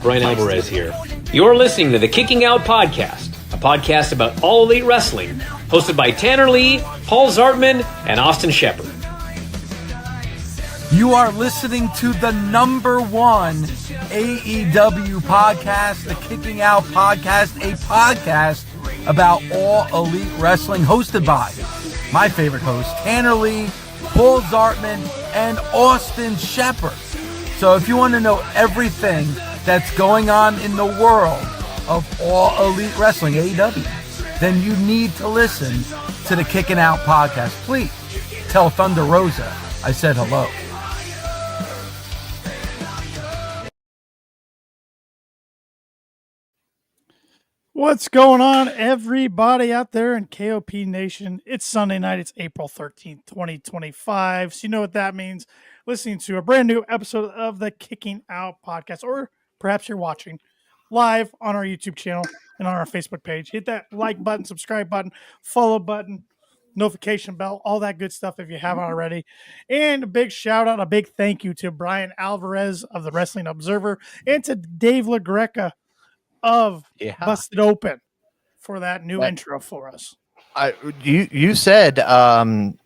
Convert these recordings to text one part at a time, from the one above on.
Brian Alvarez here. You're listening to the Kicking Out Podcast, a podcast about All Elite Wrestling, hosted by Tanner Lee, Paul Zartman, and Austin Shepard. You are listening to the number one AEW podcast, the Kicking Out Podcast, a podcast about All Elite Wrestling, hosted by my favorite host, Tanner Lee, Paul Zartman, and Austin Shepard. So if you want to know everything that's going on in the world of All Elite Wrestling, AEW, then you need to listen to the Kicking Out Podcast. Please tell Thunder Rosa I said hello. What's going on, everybody out there in KOP Nation? It's Sunday night. It's April 13th, 2025. So you know what that means. Listening to a brand new episode of the Kicking Out Podcast, or perhaps you're watching live on our YouTube channel and on our Facebook page. Hit that like button, subscribe button, follow button, notification bell, all that good stuff if you haven't already. And a big shout out, a big thank you to Brian Alvarez of the Wrestling Observer and to Dave LaGreca of Busted Open for that new intro for us. You said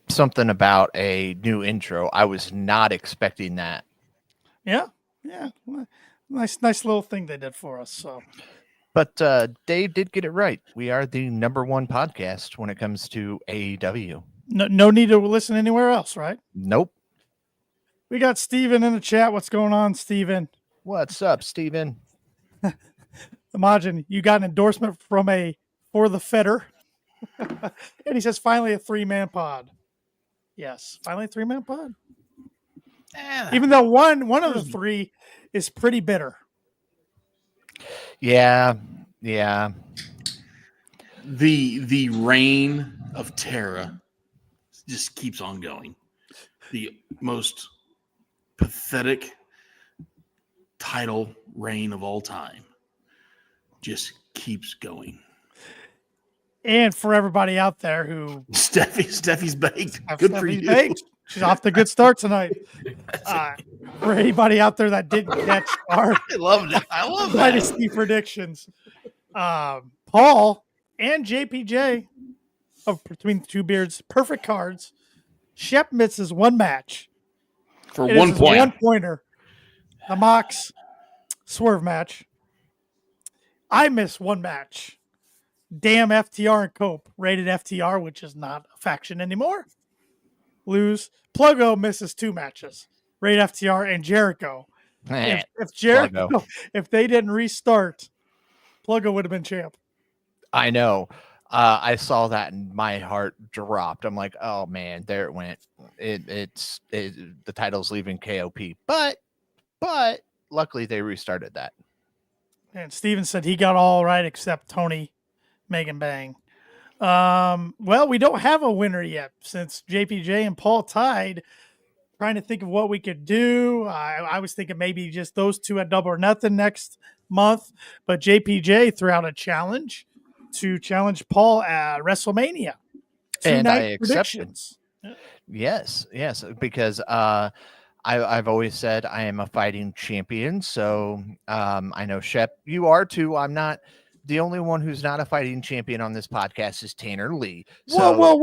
something about a new intro. I was not expecting that. Yeah. Nice little thing they did for us. So, but Dave did get it right. We are the number one podcast when it comes to AEW. No need to listen anywhere else, right? Nope. We got Steven in the chat. What's going on, Steven? What's up, Steven? Imagine you got an endorsement from For the Feder. And he says, finally a 3-man pod. Yes, finally a 3-man pod. Even though one of the three is pretty bitter. Yeah. The reign of terror just keeps on going. The most pathetic title reign of all time just keeps going. And for everybody out there who Steffi's baked. Good for you. Baked. She's off to a good start tonight. For anybody out there that didn't catch our I love that. Dynasty predictions, Paul and JPJ of Between the Two Beards, perfect cards. Shep misses one match for 1 point. 1 pointer. The Mox swerve match. I miss one match. Damn FTR and Cope, rated FTR, which is not a faction anymore. Lose. Pluggo misses 2 matches. Rated FTR and Jericho. If Jericho, if they didn't restart, Pluggo would have been champ. I know. I saw that and my heart dropped. I'm like, oh man, there it went. The title's leaving KOP, but luckily they restarted that. And Steven said he got all right except Tony Megan Bang. Well, we don't have a winner yet since JPJ and Paul tied. Trying to think of what we could do. I was thinking maybe just those two at Double or Nothing next month, but JPJ threw out a challenge to challenge Paul at WrestleMania. And I accepted. Yes, because I've always said I am a fighting champion. So I know, Shep, you are too. I'm not. The only one who's not a fighting champion on this podcast is Tanner Lee. So, whoa.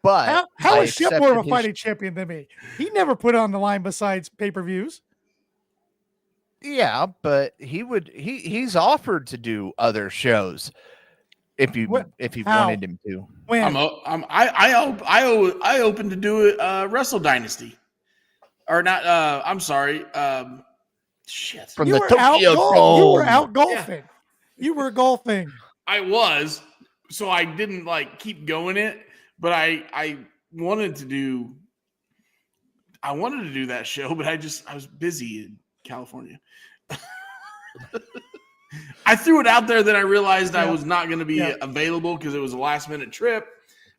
But how is Shep more of a fighting champion than me? He never put it on the line besides pay-per-views. Yeah, but he's offered to do other shows if you wanted him to. I open to do it. Wrestle Dynasty. Or not, I'm sorry. Shit. From the Tokyo Dome. You were out golfing. Yeah. You were golfing. I was. So I didn't keep going it, but I wanted to do that show, but I was busy in California. I threw it out there, then I realized I was not going to be available because it was a last minute trip.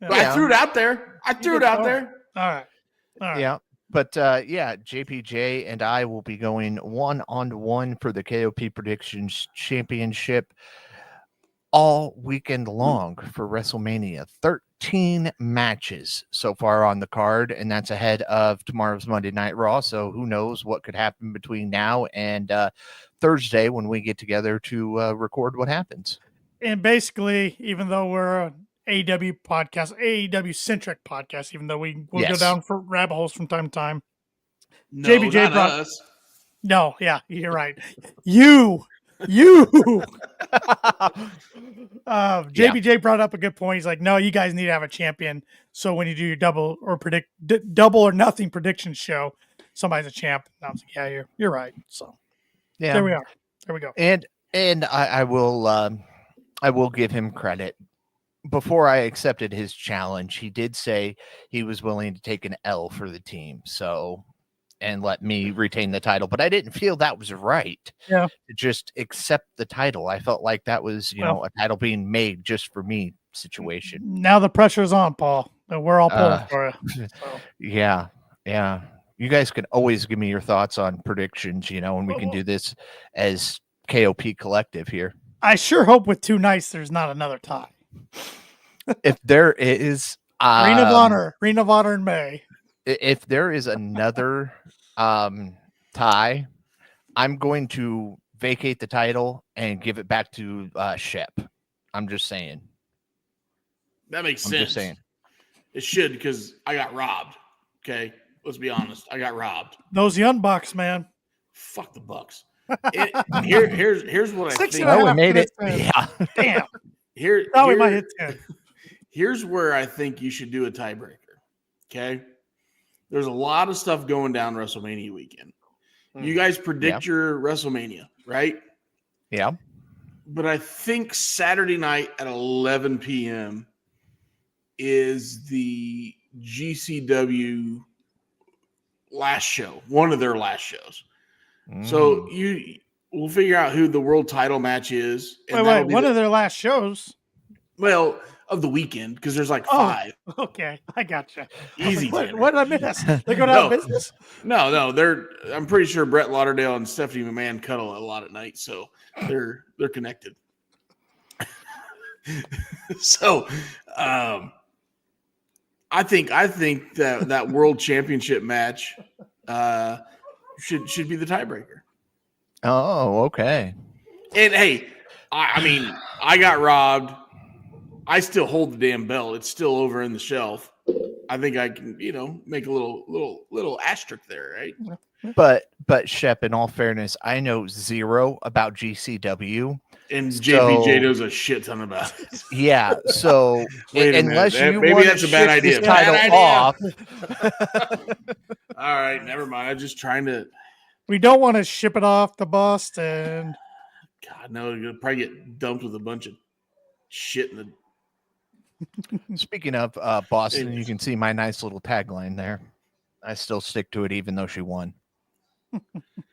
But I threw it out there. All right. Yeah. But JPJ and I will be going 1-on-1 for the KOP Predictions Championship all weekend long for WrestleMania 13 matches so far on the card, and that's ahead of tomorrow's Monday Night Raw. So who knows what could happen between now and Thursday when we get together to record what happens. And basically, even though we're an AEW podcast, AEW centric podcast, even though we will go down for rabbit holes from time to time. No, JBJ not us. No, yeah, you're right. You. JBJ brought up a good point. He's like, no, you guys need to have a champion. So when you do your double or nothing prediction show, somebody's a champ. And I was like, yeah, you're right. So yeah, there we are. There we go. And I will give him credit. Before I accepted his challenge, he did say he was willing to take an L for the team. So, and let me retain the title, but I didn't feel that was right. Yeah. To just accept the title. I felt like that was, a title being made just for me situation. Now the pressure's on, Paul. And we're all pulling for you. So. Yeah. You guys can always give me your thoughts on predictions, and we can do this as KOP collective here. I sure hope with 2 nights there's not another tie. If there is Ring of Honor in May. If there is another tie, I'm going to vacate the title and give it back to Shep. I'm just saying. That makes sense. I'm just saying. It should, because I got robbed. Okay, let's be honest. I got robbed. Those Young Bucks, man. Fuck the Bucks. Here's what I think. Oh, we made it. Yeah. Damn. We might hit 10. Here's where I think you should do a tiebreaker. Okay. There's a lot of stuff going down WrestleMania weekend. You guys predict your WrestleMania, right? Yeah. But I think Saturday night at 11 p.m. is the GCW last show, one of their last shows. So we'll figure out who the world title match is. Wait, one of their last shows? Well, of the weekend, because there's like 5. Okay, I gotcha. Easy. What did I miss? They go out of business? No. I'm pretty sure Brett Lauderdale and Stephanie McMahon cuddle a lot at night, so they're connected. So, I think that world championship match should be the tiebreaker. Oh, okay. And hey, I mean, I got robbed. I still hold the damn belt. It's still over in the shelf. I think I can, make a little asterisk there, right? But Shep, in all fairness, I know zero about GCW. And JBJ knows a shit ton about it. Yeah, so unless you maybe want that's to a bad idea. Title off. All right, never mind. I'm just trying to. We don't want to ship it off to Boston. God, no, you're gonna probably get dumped with a bunch of shit in the. Speaking of Boston, you can see my nice little tagline there. I still stick to it, even though she won.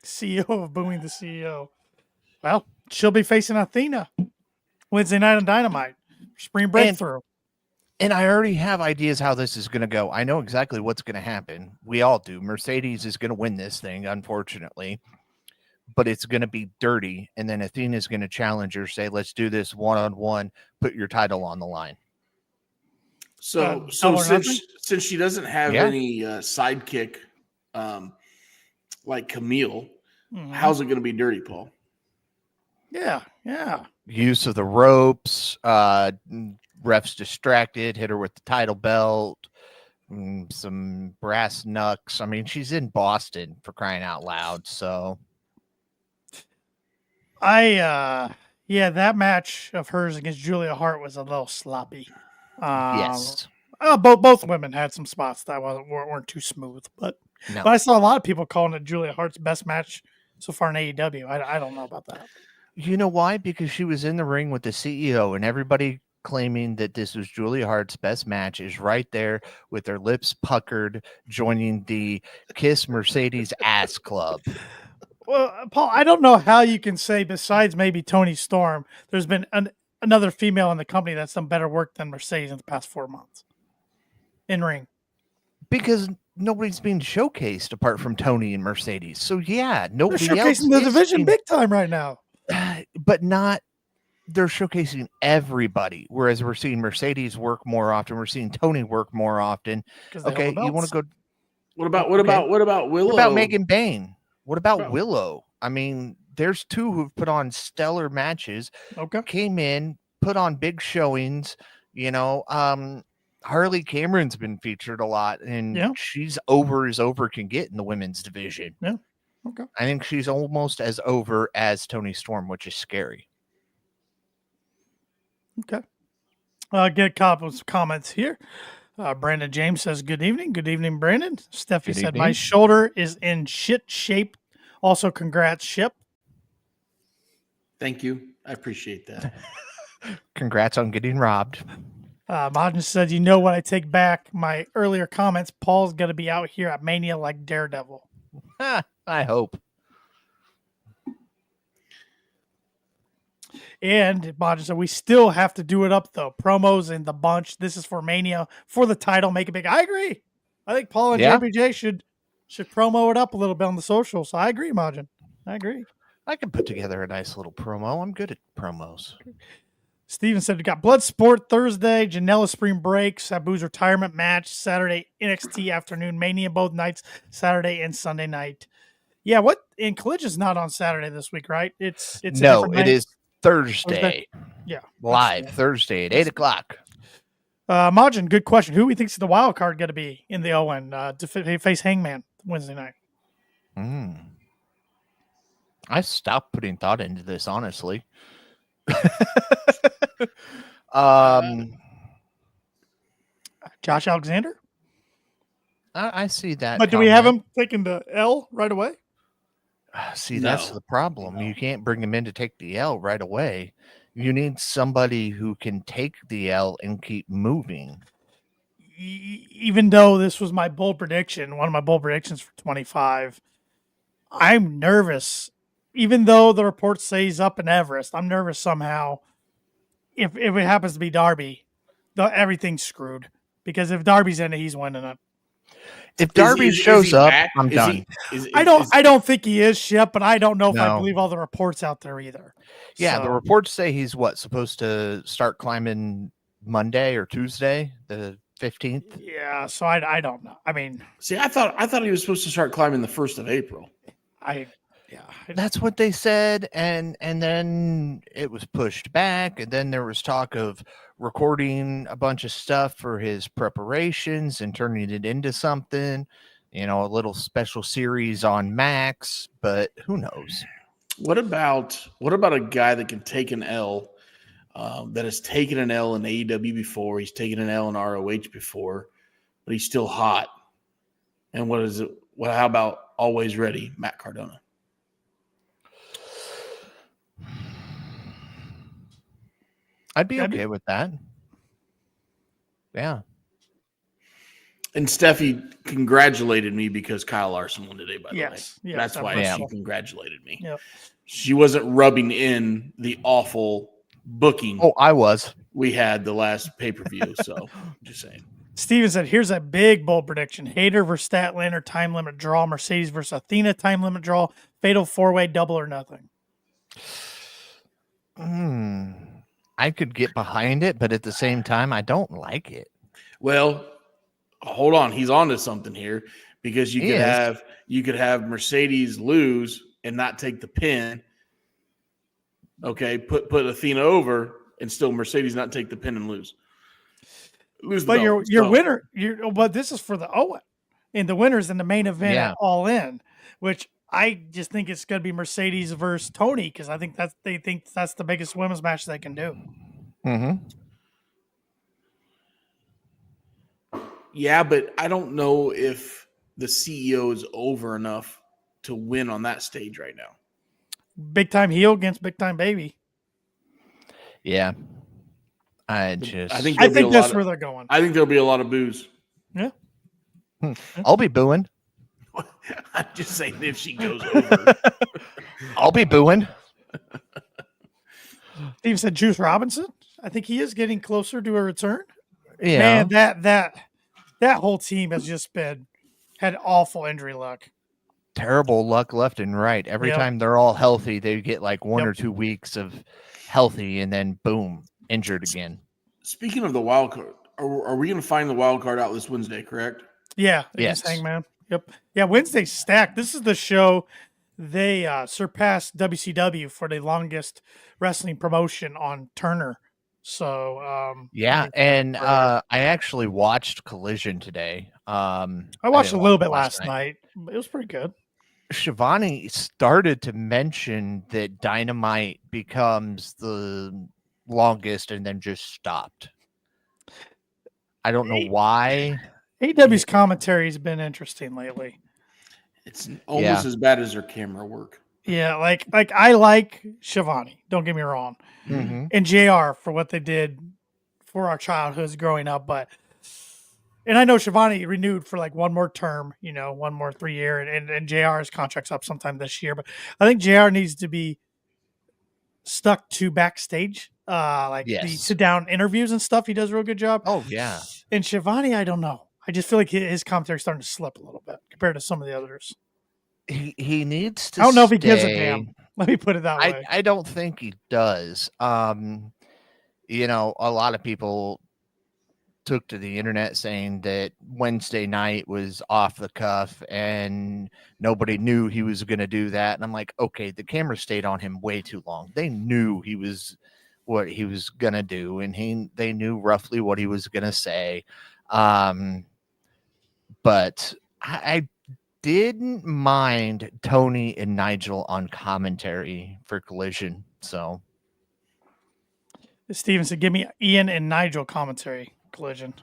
CEO of Booing the CEO. Well, she'll be facing Athena Wednesday night on Dynamite. Spring breakthrough. And I already have ideas how this is going to go. I know exactly what's going to happen. We all do. Mercedes is going to win this thing, unfortunately. But it's going to be dirty. And then Athena's going to challenge her, say, let's do this one-on-one. Put your title on the line. So since she doesn't have any sidekick like Camille, how's it going to be dirty, Paul? Yeah. Use of the ropes, refs distracted, hit her with the title belt, some brass knucks. I mean, she's in Boston, for crying out loud. So that match of hers against Julia Hart was a little sloppy. Yes. Both women had some spots that weren't too smooth, but I saw a lot of people calling it Julia Hart's best match so far in AEW. I don't know about that. You know why? Because she was in the ring with the CEO, and everybody claiming that this was Julia Hart's best match is right there with their lips puckered, joining the Kiss Mercedes Ass Club. Well, Paul, I don't know how you can say, besides maybe Toni Storm, there's been another female in the company that's done better work than Mercedes in the past 4 months in ring. Because nobody's being showcased apart from Tony and Mercedes. So yeah, nobody They're showcasing else the division big time right now. But not they're showcasing everybody, whereas we're seeing Mercedes work more often. We're seeing Tony work more often. Okay, you want to go? What about Okay. what about Willow? What about Megan Bain? What about Willow? I mean, there's two who've put on stellar matches. Okay. Came in, put on big showings. Harley Cameron's been featured a lot, and she's over as over can get in the women's division. Yeah. Okay. I think she's almost as over as Toni Storm, which is scary. Okay. Get a couple of comments here. Brandon James says, good evening. Good evening, Brandon. Steffi said, my shoulder is in shit shape. Also, congrats, Shep. Thank you. I appreciate that. Congrats on getting robbed. Majin said, you know what? I take back my earlier comments. Paul's going to be out here at Mania like Daredevil. I hope. And Majin said, we still have to do it up, though. Promos in the bunch. This is for Mania. For the title, make it big. I agree. I think Paul and JBJ should promo it up a little bit on the social. So I agree, Majin. I agree. I can put together a nice little promo. I'm good at promos. Steven said, we got Bloodsport Thursday, Janela Spring Break, Sabu's retirement match, Saturday NXT afternoon, Mania both nights, Saturday and Sunday night. Yeah, and Collision's not on Saturday this week, right? It's no, it is Thursday. Yeah. Live Thursday at 8:00. Majin, good question. Who we think is the wild card going to be in the Owen to face Hangman Wednesday night? I stopped putting thought into this, honestly. Josh Alexander? I see that. But do we have him taking the L right away? See, that's the problem. You can't bring him in to take the L right away. You need somebody who can take the L and keep moving. Even though this was my bold prediction, one of my bold predictions for 25, I'm nervous. Even though the reports say he's up in Everest, I'm nervous somehow. If it happens to be Darby, everything's screwed. Because if Darby's in it, he's winning it. If Darby shows up, I'm done. I don't think he is, Shep, but I don't know if I believe all the reports out there either. Yeah, the reports say he's supposed to start climbing Monday or Tuesday, the 15th. Yeah, so I don't know. I mean, see, I thought he was supposed to start climbing the 1st of April. That's what they said, and then it was pushed back, and then there was talk of recording a bunch of stuff for his preparations and turning it into something, a little special series on Max, but who knows? What about a guy that can take an L, that has taken an L in AEW before, he's taken an L in ROH before, but he's still hot. And what is it? How about always ready, Matt Cardona? I'd be okay with that. Yeah. And Steffi congratulated me because Kyle Larson won today, by the way. Yes, that's why she congratulated me. Yep. She wasn't rubbing in the awful booking. Oh, I was. We had the last pay-per-view, so just saying. Steven said, here's a big bold prediction. Hayter versus Statlander, time limit draw. Mercedes versus Athena, time limit draw. Fatal 4-way, double or nothing. I could get behind it, but at the same time, I don't like it. Well, hold on. He's on to something here because you could have Mercedes lose and not take the pin. Okay, put Athena over and still Mercedes not take the pin and lose. But your winner, but this is for the Owen, and the winner's in the main event at All In, which I just think it's going to be Mercedes versus Tony because I think they think that's the biggest women's match they can do. Mm-hmm. Yeah, but I don't know if the CEO is over enough to win on that stage right now. Big time heel against big time baby. Yeah. I think that's where they're going. I think there'll be a lot of boos. Yeah. I'll be booing. I'm just saying if she goes over. I'll be booing. Steve said Juice Robinson. I think he is getting closer to a return. Yeah. Man, that whole team has just had awful injury luck. terrible luck left and right. Every time they're all healthy, they get like 1 or 2 weeks of healthy, and then boom, injured again. Speaking of the wild card, are we going to find the wild card out this Wednesday, correct? Yeah. Yes. Hangman. Yep. Yeah, Wednesday's stacked. This is the show they surpassed WCW for the longest wrestling promotion on Turner. So and I actually watched Collision today. I watched a little bit last night. It was pretty good. Shivani started to mention that Dynamite becomes the longest and then just stopped. I don't know why. AEW's commentary has been interesting lately. It's almost as bad as their camera work. Yeah, like I like Shivani, don't get me wrong. Mm-hmm. And JR for what they did for our childhoods growing up, and I know Shivani renewed for like one more term, 1 more 3-year, and JR's contract's up sometime this year. But I think JR needs to be stuck to backstage, the sit down interviews and stuff. He does a real good job. Oh yeah. And Shivani, I don't know. I just feel like his commentary is starting to slip a little bit compared to some of the others. He needs to. I don't know if he gives a damn. Let me put it that way. I don't think he does. A lot of people took to the internet saying that Wednesday night was off the cuff and nobody knew he was going to do that. And I'm like, okay, the camera stayed on him way too long. They knew what he was going to do, and they knew roughly what he was going to say. But I didn't mind Tony and Nigel on commentary for Collision. So Steven said, give me Ian and Nigel commentary Collision.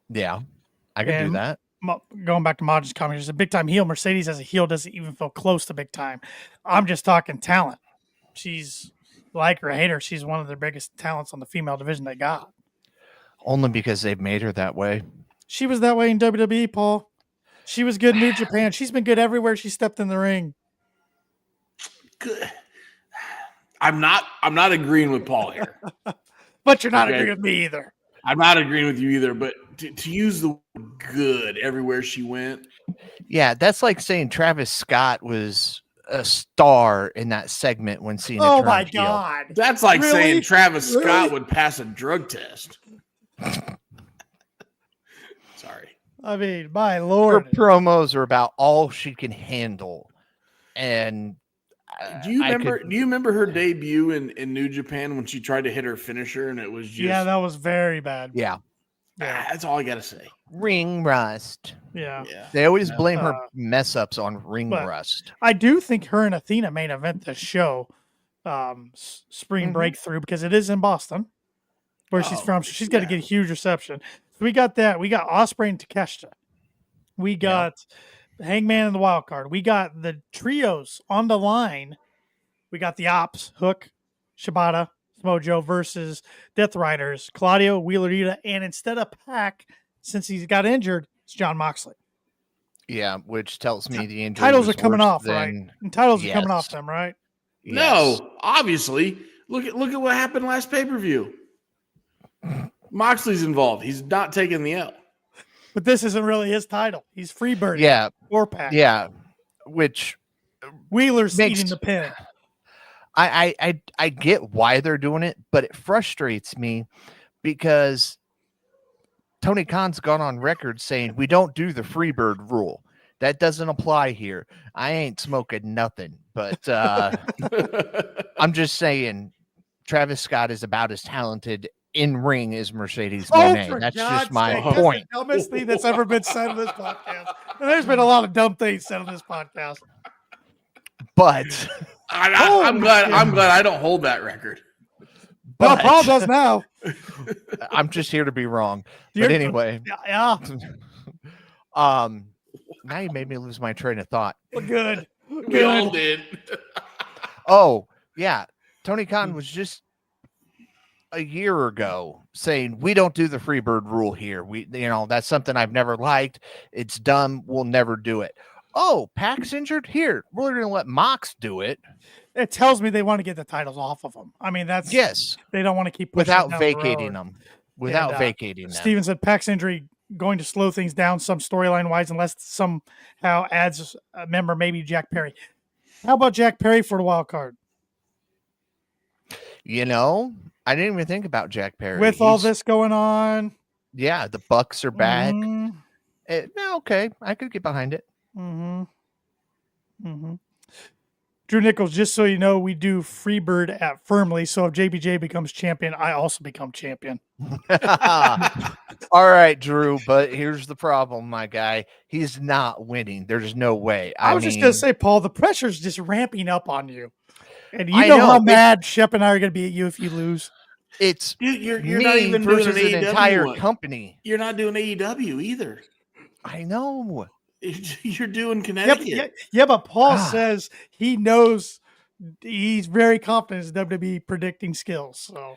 Yeah, I could do that. Going back to Mod's commentary, she's a big time heel. Mercedes as a heel doesn't even feel close to big time. I'm just talking talent. She's, like her or hate her, she's one of the biggest talents on the female division they got. Only because they've made her that way. She was that way in WWE, Paul. She was good in New Japan. She's been good everywhere she stepped in the ring. Good. I'm not agreeing with Paul here. But you're not agreeing with me either. I'm not agreeing with you either, but to use the word good everywhere she went. Yeah, that's like saying Travis Scott was a star in that segment when Cena turned heel. Oh my God. That's like saying Travis Scott would pass a drug test. Sorry. I mean, my Lord. Her promos are about all she can handle. And do you remember her debut in New Japan when she tried to hit her finisher and it was just... Yeah, that was very bad. Yeah. That's all I got to say. Ring rust. Yeah. They always blame her mess ups on ring rust. I do think her and Athena main event this show, Spring Breakthrough, because it is in Boston, where she's from. So she's got to get a huge reception. So we got that. We got Ospreay and Takeshita. We got Hangman and the Wild Card. We got the trios on the line. We got the Ops, Hook, Shibata, Mojo versus Death Riders, Claudio, Wheeler Yuta, and instead of Pac, since he's got injured, it's John Moxley. Yeah, which tells me the injury titles are coming off, right? And titles are coming off them, right? Yes. No, obviously. Look at what happened last pay-per-view. Moxley's involved. He's not taking the L. But this isn't really his title. He's freebirding. Yeah. Or Pac. Yeah. Which Wheeler's eating the pin. I get why they're doing it, but it frustrates me because Tony Khan's gone on record saying we don't do the Freebird rule. That doesn't apply here. I ain't smoking nothing, but I'm just saying Travis Scott is about as talented in ring as Mercedes Moné. That's just my point. That's the dumbest thing that's ever been said on this podcast. And there's been a lot of dumb things said on this podcast. But I'm glad I don't hold that record. But Paul does now. I'm just here to be wrong. But anyway. Yeah. Now you made me lose my train of thought. Good. We all did. Oh, yeah. Tony Khan was just a year ago saying we don't do the Freebird rule here. That's something I've never liked. It's dumb. We'll never do it. Oh, Pac's injured? Here, we're going to let Mox do it. It tells me they want to get the titles off of them. I mean, yes. They don't want to keep without vacating them. Vacating them. Steven said Pac's injury going to slow things down some storyline wise, unless somehow adds a member, maybe Jack Perry. How about Jack Perry for the wild card? You know, I didn't even think about Jack Perry. With all this going on. Yeah, the Bucks are back. Mm-hmm. Okay, I could get behind it. Mm-hmm. Mm-hmm. Drew Nichols, just so you know, we do Freebird at Firmly. So if JBJ becomes champion, I also become champion. All right, Drew, but here's the problem, my guy. He's not winning. There's no way. I was just going to say, Paul, the pressure's just ramping up on you. And you know how mad Shep and I are going to be at you if you lose. It's you're me not even versus doing an AEW entire one. company. You're not doing AEW either. I know. You're doing Connecticut. Yeah, but Paul says he knows, he's very confident in his WWE predicting skills. So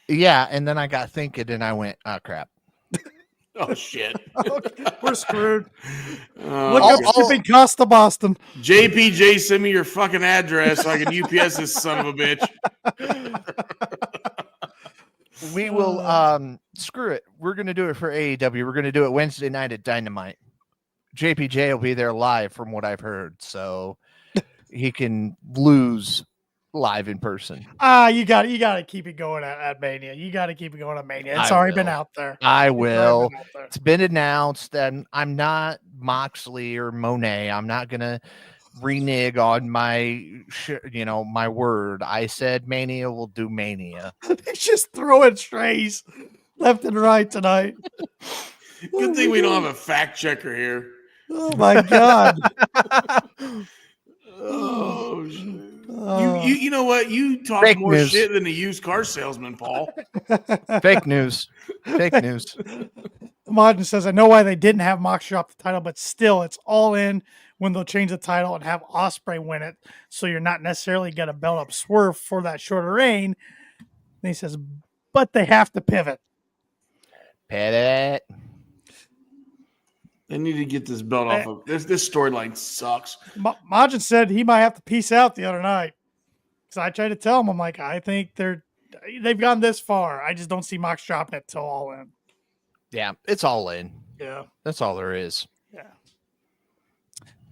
yeah, and then I got thinking and I went, oh crap. Oh shit. Okay, we're screwed. Look up shipping cost to Boston. JPJ, send me your fucking address so I can UPS this son of a bitch. We will screw it. We're gonna do it for AEW. We're gonna do it Wednesday night at Dynamite. JPJ will be there live from what I've heard, so he can lose live in person. You got to keep it going at Mania. You got to keep it going at Mania. It's already been out there. I will. It's been announced, and I'm not Moxley or Monet. I'm not gonna renege on my my word. I said Mania will do Mania. They just throwing strays left and right tonight. Good thing we don't have a fact checker here. Oh my god. Oh shit. You know what? You talk Fake more news. shit than a used car salesman, Paul. Fake news. Fake news. Modern says, I know why they didn't have Mox drop the title, but still it's all in when they'll change the title and have Ospreay win it. So you're not necessarily going to belt up Swerve for that shorter reign. And he says, but they have to pivot. Pivot. They need to get this belt off of this. This storyline sucks. Majin said he might have to peace out the other night. Because I tried to tell him, I'm like, I think they've gone this far. I just don't see Mox dropping it till All In. Yeah, it's All In. Yeah. That's all there is. Yeah.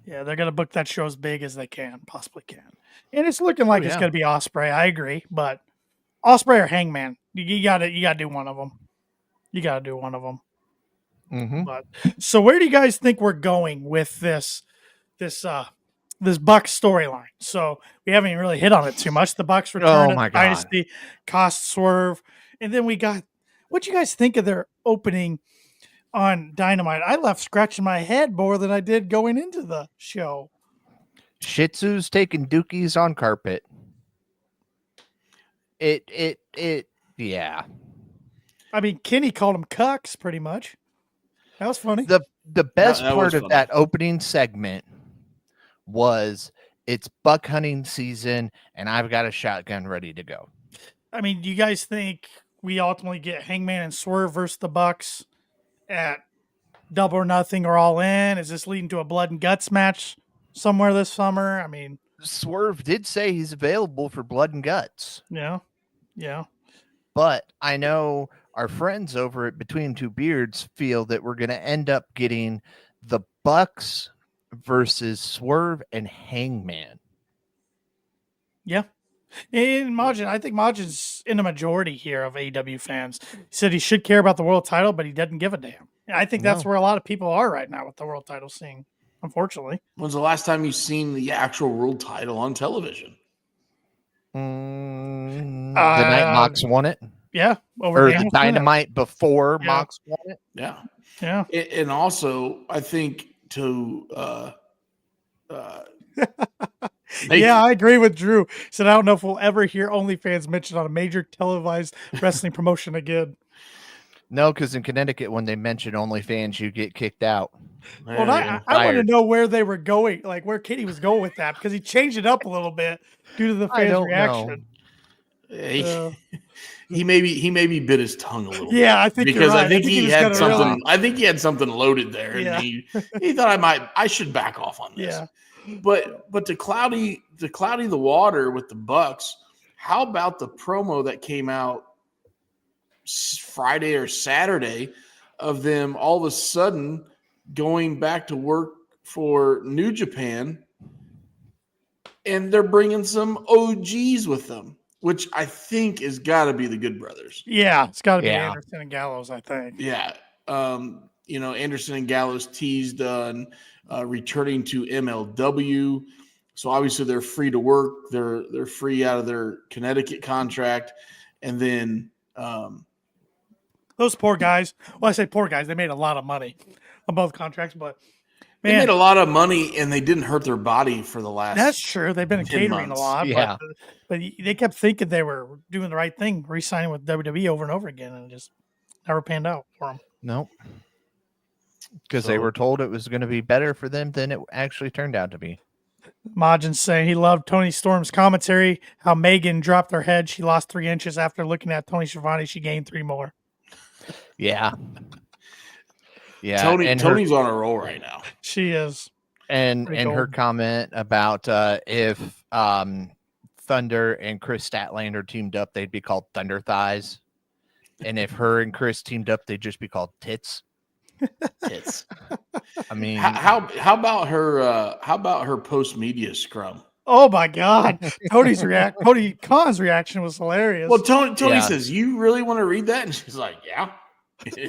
Yeah, they're going to book that show as big as they possibly can. And it's looking like it's going to be Ospreay. I agree. But Ospreay or Hangman, you got to do one of them. You got to do one of them. Mm-hmm. But so where do you guys think we're going with this Bucks storyline? So we haven't even really hit on it too much. The Bucks return to Dynasty, cost Swerve, and then we got. What do you guys think of their opening on Dynamite? I left scratching my head more than I did going into the show. Shih Tzus taking dookies on carpet. Yeah. I mean, Kenny called them cucks pretty much. That was funny. The best part of that opening segment was it's buck hunting season and I've got a shotgun ready to go. I mean, do you guys think we ultimately get Hangman and Swerve versus the Bucks at Double or Nothing or All In? Is this leading to a blood and guts match somewhere this summer? I mean, Swerve did say he's available for blood and guts. Yeah. Yeah. But I know our friends over at Between Two Beards feel that we're going to end up getting the Bucks versus Swerve and Hangman. Yeah. And Majin, I think Majin's in the majority here of AEW fans. He said he should care about the world title, but he doesn't give a damn. And I think that's where a lot of people are right now with the world title scene, unfortunately. When's the last time you've seen the actual world title on television? The night Mox won it. Yeah. Or the Dynamite before Mox won it. Yeah. Yeah. And also, I think I agree with Drew. He said, I don't know if we'll ever hear OnlyFans mentioned on a major televised wrestling promotion again. No, because in Connecticut, when they mention OnlyFans, you get kicked out. Well, I want to know where they were going, like where Kitty was going with that, because he changed it up a little bit due to the fans' reaction. He maybe bit his tongue a little. Yeah, I think because right. I think he had something. Really... I think he had something loaded there, and he thought I should back off on this. Yeah. But to cloudy the water with the Bucks, how about the promo that came out Friday or Saturday of them all of a sudden going back to work for New Japan, and they're bringing some OGs with them, which I think is got to be the Good Brothers. Yeah, it's got to be Yeah. Anderson and Gallows, I think. Yeah. Anderson and Gallows teased on returning to MLW. So obviously they're free to work. They're free out of their Connecticut contract. And then those poor guys. Well, I say poor guys. They made a lot of money on both contracts, but they made a lot of money and they didn't hurt their body for the last. That's true. They've been catering months. a lot, Yeah. but they kept thinking they were doing the right thing, re-signing with WWE over and over again, and it just never panned out for them. Nope. Because they were told it was going to be better for them than it actually turned out to be. Majin saying he loved Tony Storm's commentary, how Megan dropped her head. She lost 3 inches after looking at Tony Schiavone. She gained 3 more. Yeah. Yeah. Tony's on a roll right now. She is. And Pretty her cool. comment about if Thunder and Chris Statlander teamed up, they'd be called Thunder Thighs. And if her and Chris teamed up, they'd just be called Tits. Tits. I mean, How about her post media scrum? Oh my God. Tony Khan's reaction was hilarious. Well, Tony Yeah. says, "You really want to read that?" And she's like, "Yeah,"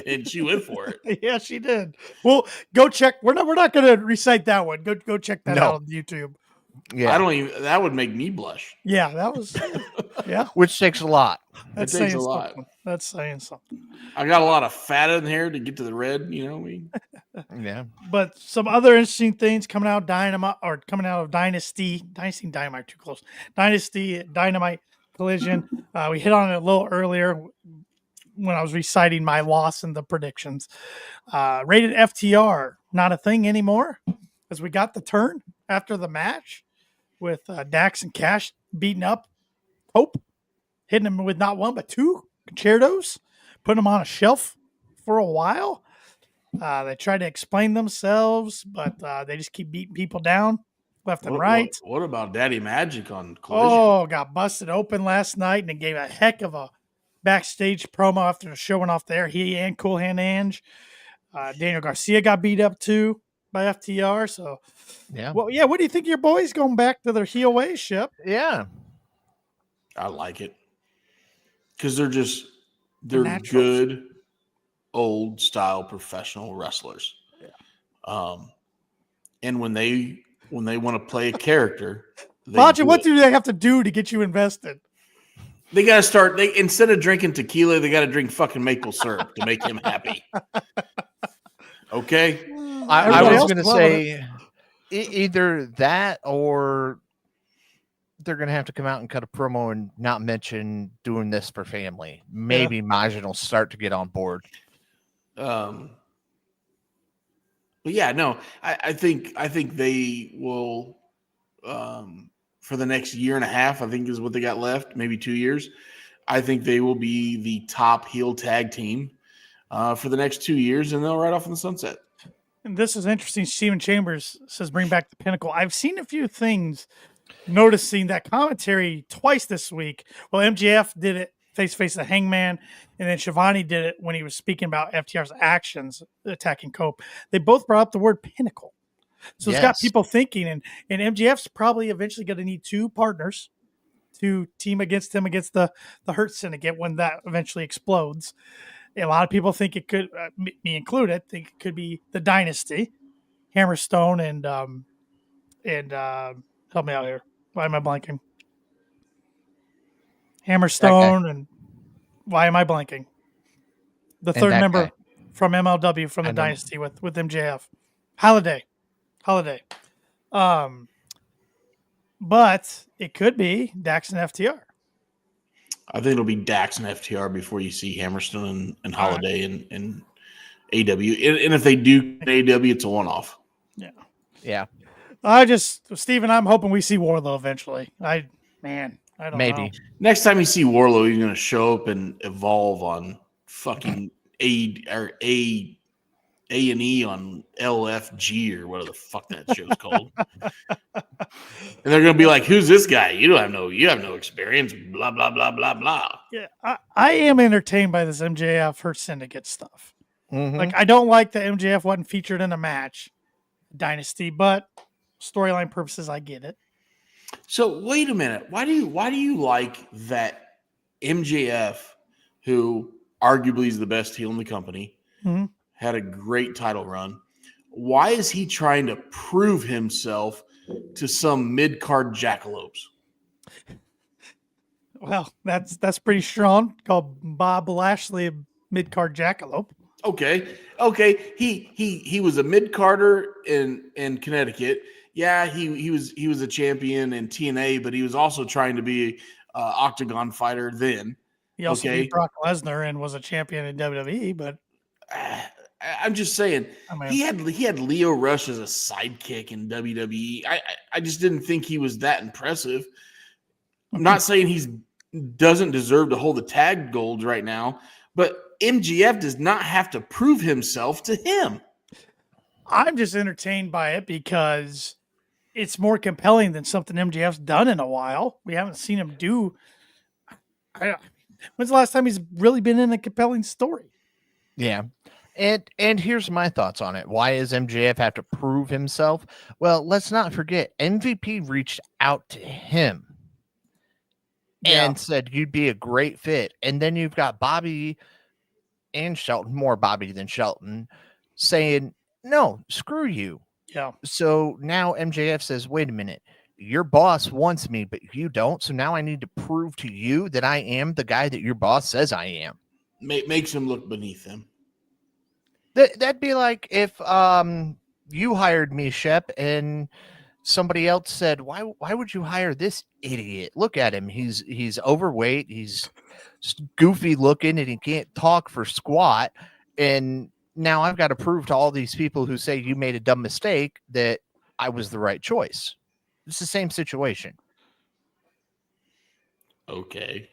and she went for it. Yeah, she did. Well, go check. We're not going to recite that one. Go check that No. out on YouTube. yeah, I don't even. That would make me blush. Yeah, that was. Yeah, which takes a lot. that's takes saying a lot. something. That's saying something. I got a lot of fat in here to get to the red. Yeah. But some other interesting things coming out of Dynasty and Dynamite, too close. Dynasty, Dynamite, Collision. We hit on it a little earlier when I was reciting my loss in the predictions. Rated FTR, not a thing anymore, as we got the turn after the match with Dax and Cash beating up Hope, hitting him with not one but 2 concertos, putting him on a shelf for a while. They try to explain themselves, but they just keep beating people down left and right. What about Daddy Magic on Collision? Oh, got busted open last night, and it gave a heck of a backstage promo after showing off there. He and Cool Hand Ange. Daniel Garcia got beat up too by FTR. So, Yeah. well, yeah. What do you think of your boys going back to their heel ways, Shep? Yeah. I like it because they're naturals. good, old style professional wrestlers. Yeah. And when they want to play a character, Roger, what do they have to do to get you invested? They got to start. Instead of drinking tequila, they got to drink fucking maple syrup to make him happy. Okay. I Everybody was else going to say either that or they're going to have to come out and cut a promo and not mention doing this for family. Maybe Majin will start to get on board. But yeah, no, I think they will for the next year and a half, I think is what they got left, maybe 2 years. I think they will be the top heel tag team for the next 2 years, and they'll ride off in the sunset. And this is interesting. Steven Chambers says, bring back the Pinnacle. I've seen a few things noticing that commentary twice this week. Well, MJF did it face-to-face with Hangman, and then Schiavone did it when he was speaking about FTR's actions attacking Cope. They both brought up the word Pinnacle. So it's got people thinking, and MJF's probably eventually going to need 2 partners to team against him against the Hurt Syndicate when that eventually explodes. A lot of people think it could, me included, think it could be the Dynasty, Hammerstone and help me out here. Why am I blanking? Hammerstone and why am I blanking? The third member from MLW from the Dynasty with MJF. Holiday. But it could be Dax and FTR. I think it'll be Dax and FTR before you see Hammerstone and Holiday and AEW. And if they do AEW, it's a one-off. Yeah. Steven, I'm hoping we see Wardlow eventually. I don't know. Next time you see Wardlow, he's going to show up and evolve on fucking A&E on LFG or whatever the fuck that show's called. And they're going to be like, who's this guy? You have no experience, blah, blah, blah, blah, blah. Yeah, I am entertained by this MJF Hurt Syndicate stuff. Like, I don't like that MJF wasn't featured in a match, Dynasty, but storyline purposes, I get it. So wait a minute. Why do you like that MJF, who arguably is the best heel in the company, had a great title run? Why is he trying to prove himself to some mid-card jackalopes? Well, that's pretty strong. Called Bob Lashley a mid-card jackalope. Okay. He was a mid-carder in Connecticut. Yeah, he was a champion in TNA, but he was also trying to be an octagon fighter then. He also beat Brock Lesnar and was a champion in WWE, but I'm just saying he had Leo Rush as a sidekick in WWE. I just didn't think he was that impressive. I'm not saying he doesn't deserve to hold the tag gold right now, but MJF does not have to prove himself to him. I'm just entertained by it because it's more compelling than something MJF's done in a while. We haven't seen him do. When's the last time he's really been in a compelling story? Yeah. And here's my thoughts on it. Why does MJF have to prove himself? Well, let's not forget, MVP reached out to him and said you'd be a great fit. And then you've got Bobby and Shelton, more Bobby than Shelton, saying, no, screw you. Yeah. So now MJF says, wait a minute, your boss wants me, but you don't. So now I need to prove to you that I am the guy that your boss says I am. Makes him look beneath him. That'd be like if you hired me, Shep, and somebody else said, why would you hire this idiot? Look at him. He's overweight. He's goofy looking and he can't talk for squat. And now I've got to prove to all these people who say you made a dumb mistake that I was the right choice. It's the same situation. Okay.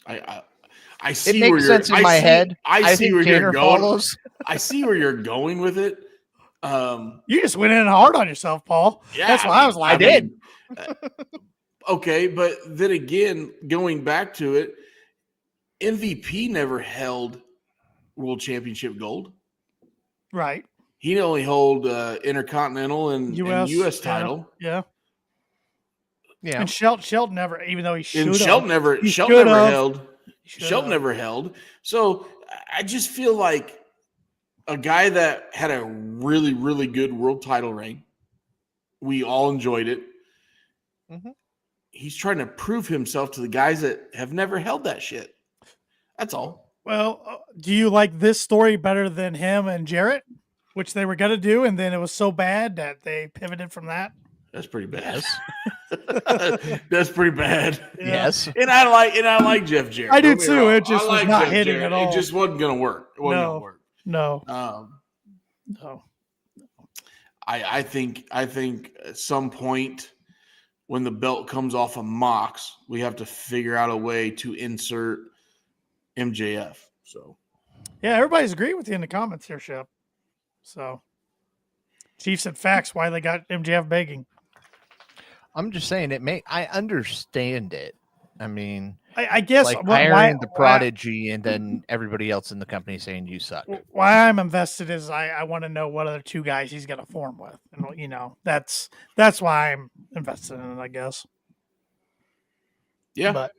I see it makes where sense in my head. I see where you're going. Follows. I see where you're going with it. You just went in hard on yourself, Paul. Yeah, that's why I was like, I did. Okay, but then again, going back to it, MVP never held World Championship gold. Right. He only held Intercontinental and US title. Yeah. Yeah. And Shelton never, even though he should have. Shelton never held. Shelton never held. So I just feel like a guy that had a really, really good world title reign. We all enjoyed it. Mm-hmm. He's trying to prove himself to the guys that have never held that shit. That's all. Well, do you like this story better than him and Jarrett, which they were going to do, and then it was so bad that they pivoted from that? That's pretty bad. That's pretty bad. Yeah. Yes. And I like Jeff Jarrett. I do too. It just was not hitting Jarrett. at all. It just wasn't going to work. It wasn't going to work. No. No. I think at some point when the belt comes off of Mox, we have to figure out a way to insert MJF. So yeah, everybody's agreeing with you in the comments here, Shep. So Chiefs and facts why they got MJF begging. I'm just saying I understand it. I mean, I guess like hiring the prodigy and then everybody else in the company saying you suck. Why I'm invested is I want to know what other two guys he's going to form with, and that's why I'm invested in it, I guess. Yeah, but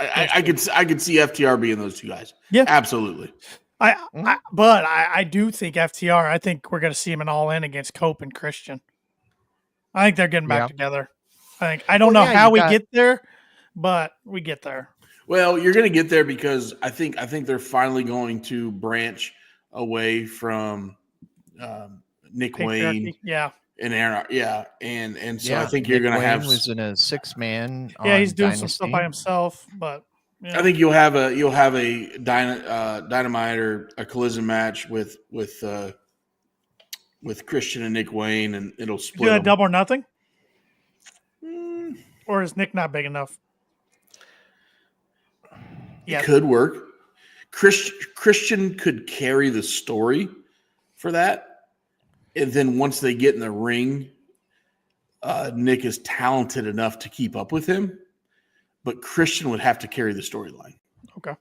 I could see FTR being those two guys. Yeah, absolutely. But I do think FTR. I think we're going to see him in All In against Cope and Christian. I think they're getting back together. I don't know how we get there, but we get there. Well, you're going to get there because I think they're finally going to branch away from Nick Wayne. Yeah. And Aaron, and so I think you're going to have was in a 6-man. Yeah, he's doing Dynasty. some stuff by himself, but I think you'll have a Dynamite or a Collision match with Christian and Nick Wayne, and it'll split. Do that double or nothing, or is Nick not big enough? Yeah, it could work. Christian could carry the story for that. And then once they get in the ring, Nick is talented enough to keep up with him, but Christian would have to carry the storyline. Okay.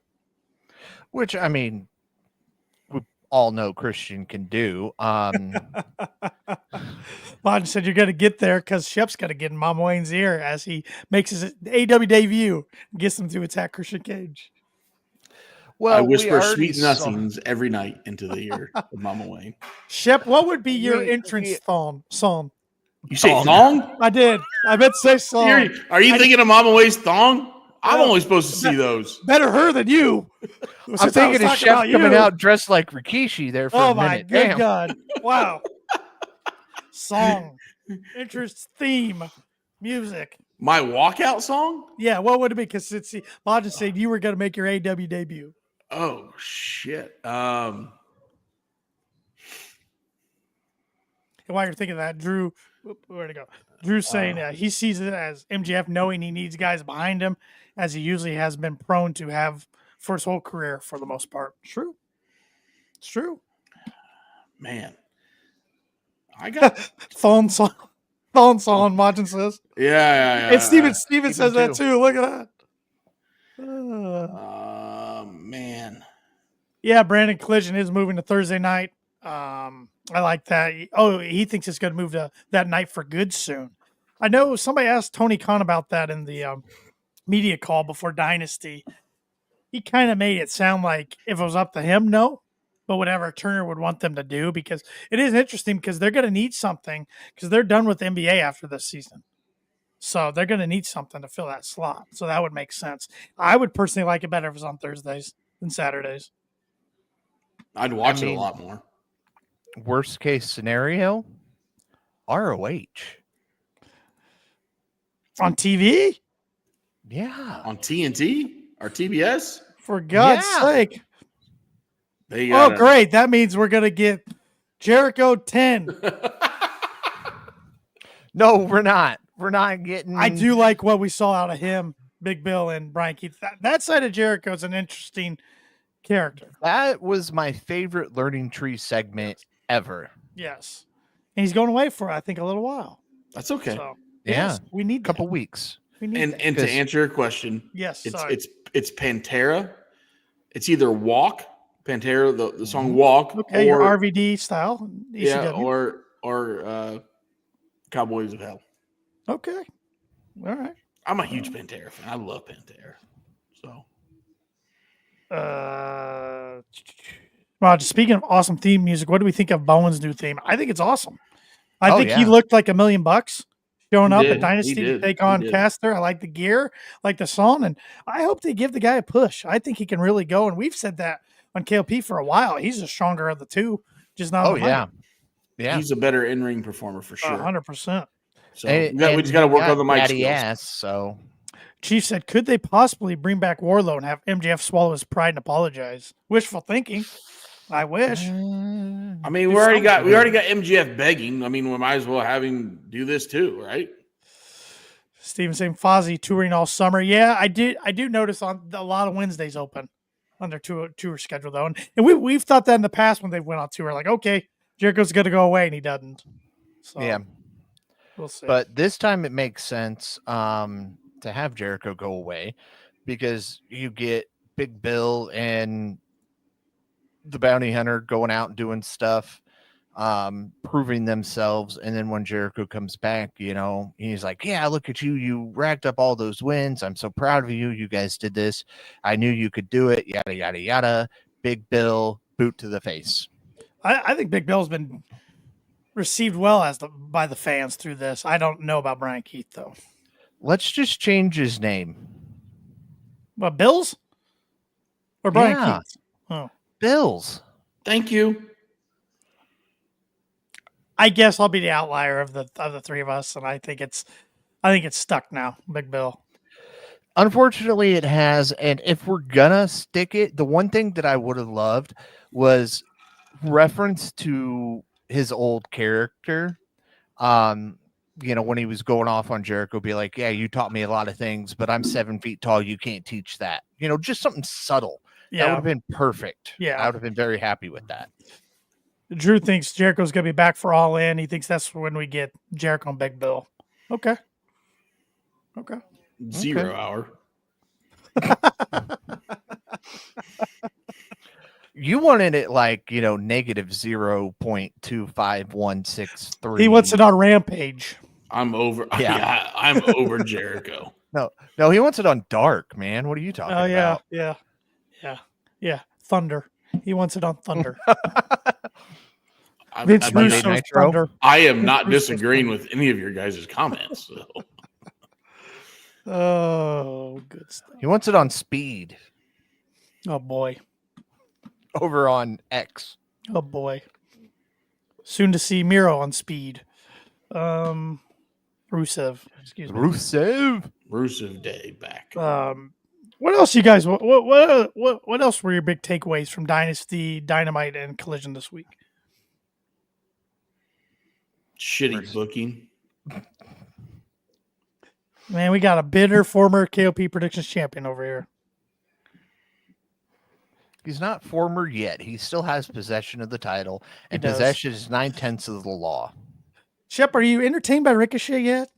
Which, I mean, all know Christian can do. Lodge said you're going to get there because Shep's got to get in Mama Wayne's ear as he makes his AEW debut and gets him to attack Christian Cage. Well, I whisper we already sweet nothings every night into the ear of Mama Wayne. Shep, what would be your entrance song? You say thong? I did. I meant to say song. Are you thinking of Mama Wayne's thong? I'm only supposed to see those. Better her than you. I'm thinking of Shep coming out dressed like Rikishi there for a minute. Oh, my good God. Wow. Song, interest, theme, music. My walkout song? Yeah, what would it be? Because Lodge said you were going to make your AW debut. Oh, shit. And while you're thinking of that, Drew, where'd it go? Drew's saying he sees it as MJF knowing he needs guys behind him, as he usually has been prone to have for his whole career for the most part. True. It's true. Man. I got phone song, Martin says. Yeah. And Steven says that too. Look at that. Man. Yeah, Brandon Collision is moving to Thursday night. I like that. Oh, he thinks it's going to move to that night for good soon. I know somebody asked Tony Khan about that in the media call before Dynasty. He kind of made it sound like if it was up to him, no. But whatever Turner would want them to do, because it is interesting because they're going to need something because they're done with NBA after this season. So they're going to need something to fill that slot. So that would make sense. I would personally like it better if it was on Thursdays than Saturdays. I'd watch it a lot more. Worst case scenario, ROH. On TV? Yeah. On TNT or TBS? For God's sake. Oh, great. That means we're going to get Jericho 10. No, we're not. We're not getting... I do like what we saw out of him, Big Bill and Brian Keith. That side of Jericho is an interesting character. That was my favorite Learning Tree segment ever. Yes. And he's going away for, I think, a little while. That's okay. So, yes, we need a couple weeks. And to answer your question, yes, it's Pantera. It's either Walk, Pantera, the song Walk, okay, or your RVD style, ECW. Yeah, or Cowboys of Hell. Okay, all right. I'm a huge Pantera fan. I love Pantera. So, Roger, speaking of awesome theme music, what do we think of Bowen's new theme? I think it's awesome. I think he looked like $1 million showing up at Dynasty to take on Caster. I like the gear, like the song, and I hope they give the guy a push. I think he can really go, and we've said that on KLP for a while. He's the stronger of the two, just not. Yeah. He's a better in-ring performer for sure. 100%. So we just got to work on the mic skills. So Chief said, could they possibly bring back Warlow and have MJF swallow his pride and apologize? Wishful thinking. I wish. I mean, we already got MJF begging. I mean, we might as well have him do this too, right? Steven saying Fozzy touring all summer. Yeah, I do notice on a lot of Wednesdays open on their tour schedule though, and we've thought that in the past when they went on tour, like, okay, Jericho's going to go away, and he doesn't. So, yeah, we'll see. But this time it makes sense to have Jericho go away because you get Big Bill and the Bounty Hunter going out and doing stuff, proving themselves. And then when Jericho comes back, he's like, yeah, look at you. You racked up all those wins. I'm so proud of you. You guys did this. I knew you could do it. Yada, yada, yada. Big Bill, boot to the face. I think Big Bill's been received well by the fans through this. I don't know about Brian Keith, though. Let's just change his name. What, Bills? Or Brian Keith? Oh. Bills. Thank you. I guess I'll be the outlier of the three of us, and I think it's stuck now, Big Bill. Unfortunately, it has, and if we're gonna stick it, the one thing that I would have loved was reference to his old character. When he was going off on Jericho, be like, yeah, you taught me a lot of things, but I'm 7 feet tall. You can't teach that. Just something subtle. Yeah. That would have been perfect. Yeah. I would have been very happy with that. Drew thinks Jericho's going to be back for All In. He thinks that's when we get Jericho and Big Bill. Okay. 0 hour. You wanted it like, negative 0.25163. He wants it on Rampage. I'm over. Yeah. Yeah, I'm over Jericho. No, he wants it on dark, man. What are you talking about? Yeah. Thunder. He wants it on Thunder. Vince Monday Russo's Thunder. I am not disagreeing with any of your guys' comments. So. Oh, good stuff. He wants it on Speed. Oh boy. Over on X. Oh boy. Soon to see Miro on Speed. Rusev. Excuse me. Rusev Day back. What else, you guys? What else were your big takeaways from Dynasty, Dynamite, and Collision this week? Shitty booking. Man, we got a bitter former KOP Predictions champion over here. He's not former yet. He still has possession of the title, and possession is 9/10 of the law. Shep, are you entertained by Ricochet yet?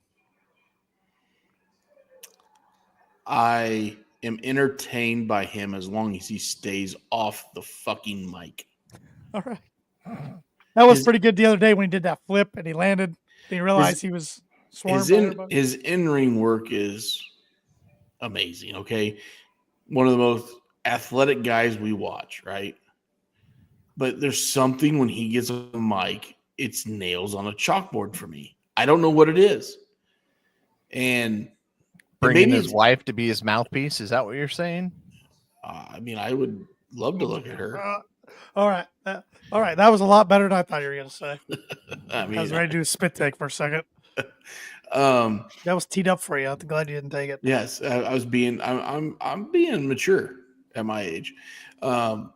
I am entertained by him as long as he stays off the fucking mic. All right. That was pretty good the other day when he did that flip and he landed. He realized he was swarmed. His in-ring work is amazing, okay? One of the most athletic guys we watch, right? But there's something when he gets a mic, it's nails on a chalkboard for me. I don't know what it is. And bringing his wife to be his mouthpiece, is that what you're saying? I mean, I would love to look at her. All right. That was a lot better than I thought you were going to say. I was ready to do a spit take for a second. That was teed up for you. I'm glad you didn't take it. Yes, I'm being mature at my age. But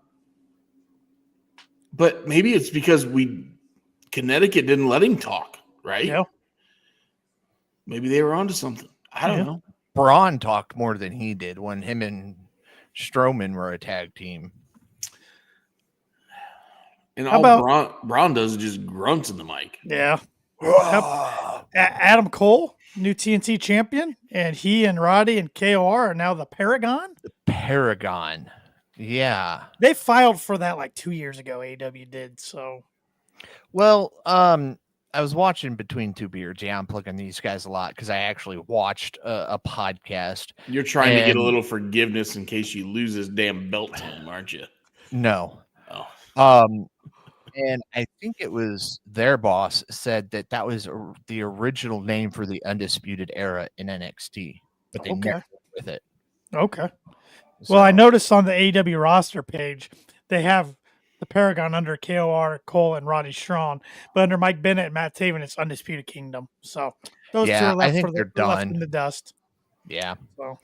maybe it's because Connecticut didn't let him talk, right? Yeah. Maybe they were onto something. I don't know. Braun talked more than he did when him and Strowman were a tag team. And Braun does is just grunts in the mic. Yeah. Adam Cole, new TNT champion, and he and Roddy and KOR are now the Paragon. The Paragon. Yeah. They filed for that like 2 years ago, AEW did, so. Well, I was watching Between Two Beards. Yeah, I'm plugging these guys a lot because I actually watched a podcast. You're trying to get a little forgiveness in case you lose his damn belt to him, aren't you? No. Oh. And I think it was their boss said that was the original name for the Undisputed Era in NXT, but they never went with it. Okay. So, well, I noticed on the AEW roster page, they have the Paragon under KOR, Cole, and Roddy Strong, but under Mike Bennett and Matt Taven, it's Undisputed Kingdom. So those two are left, they're left in the dust. Yeah. So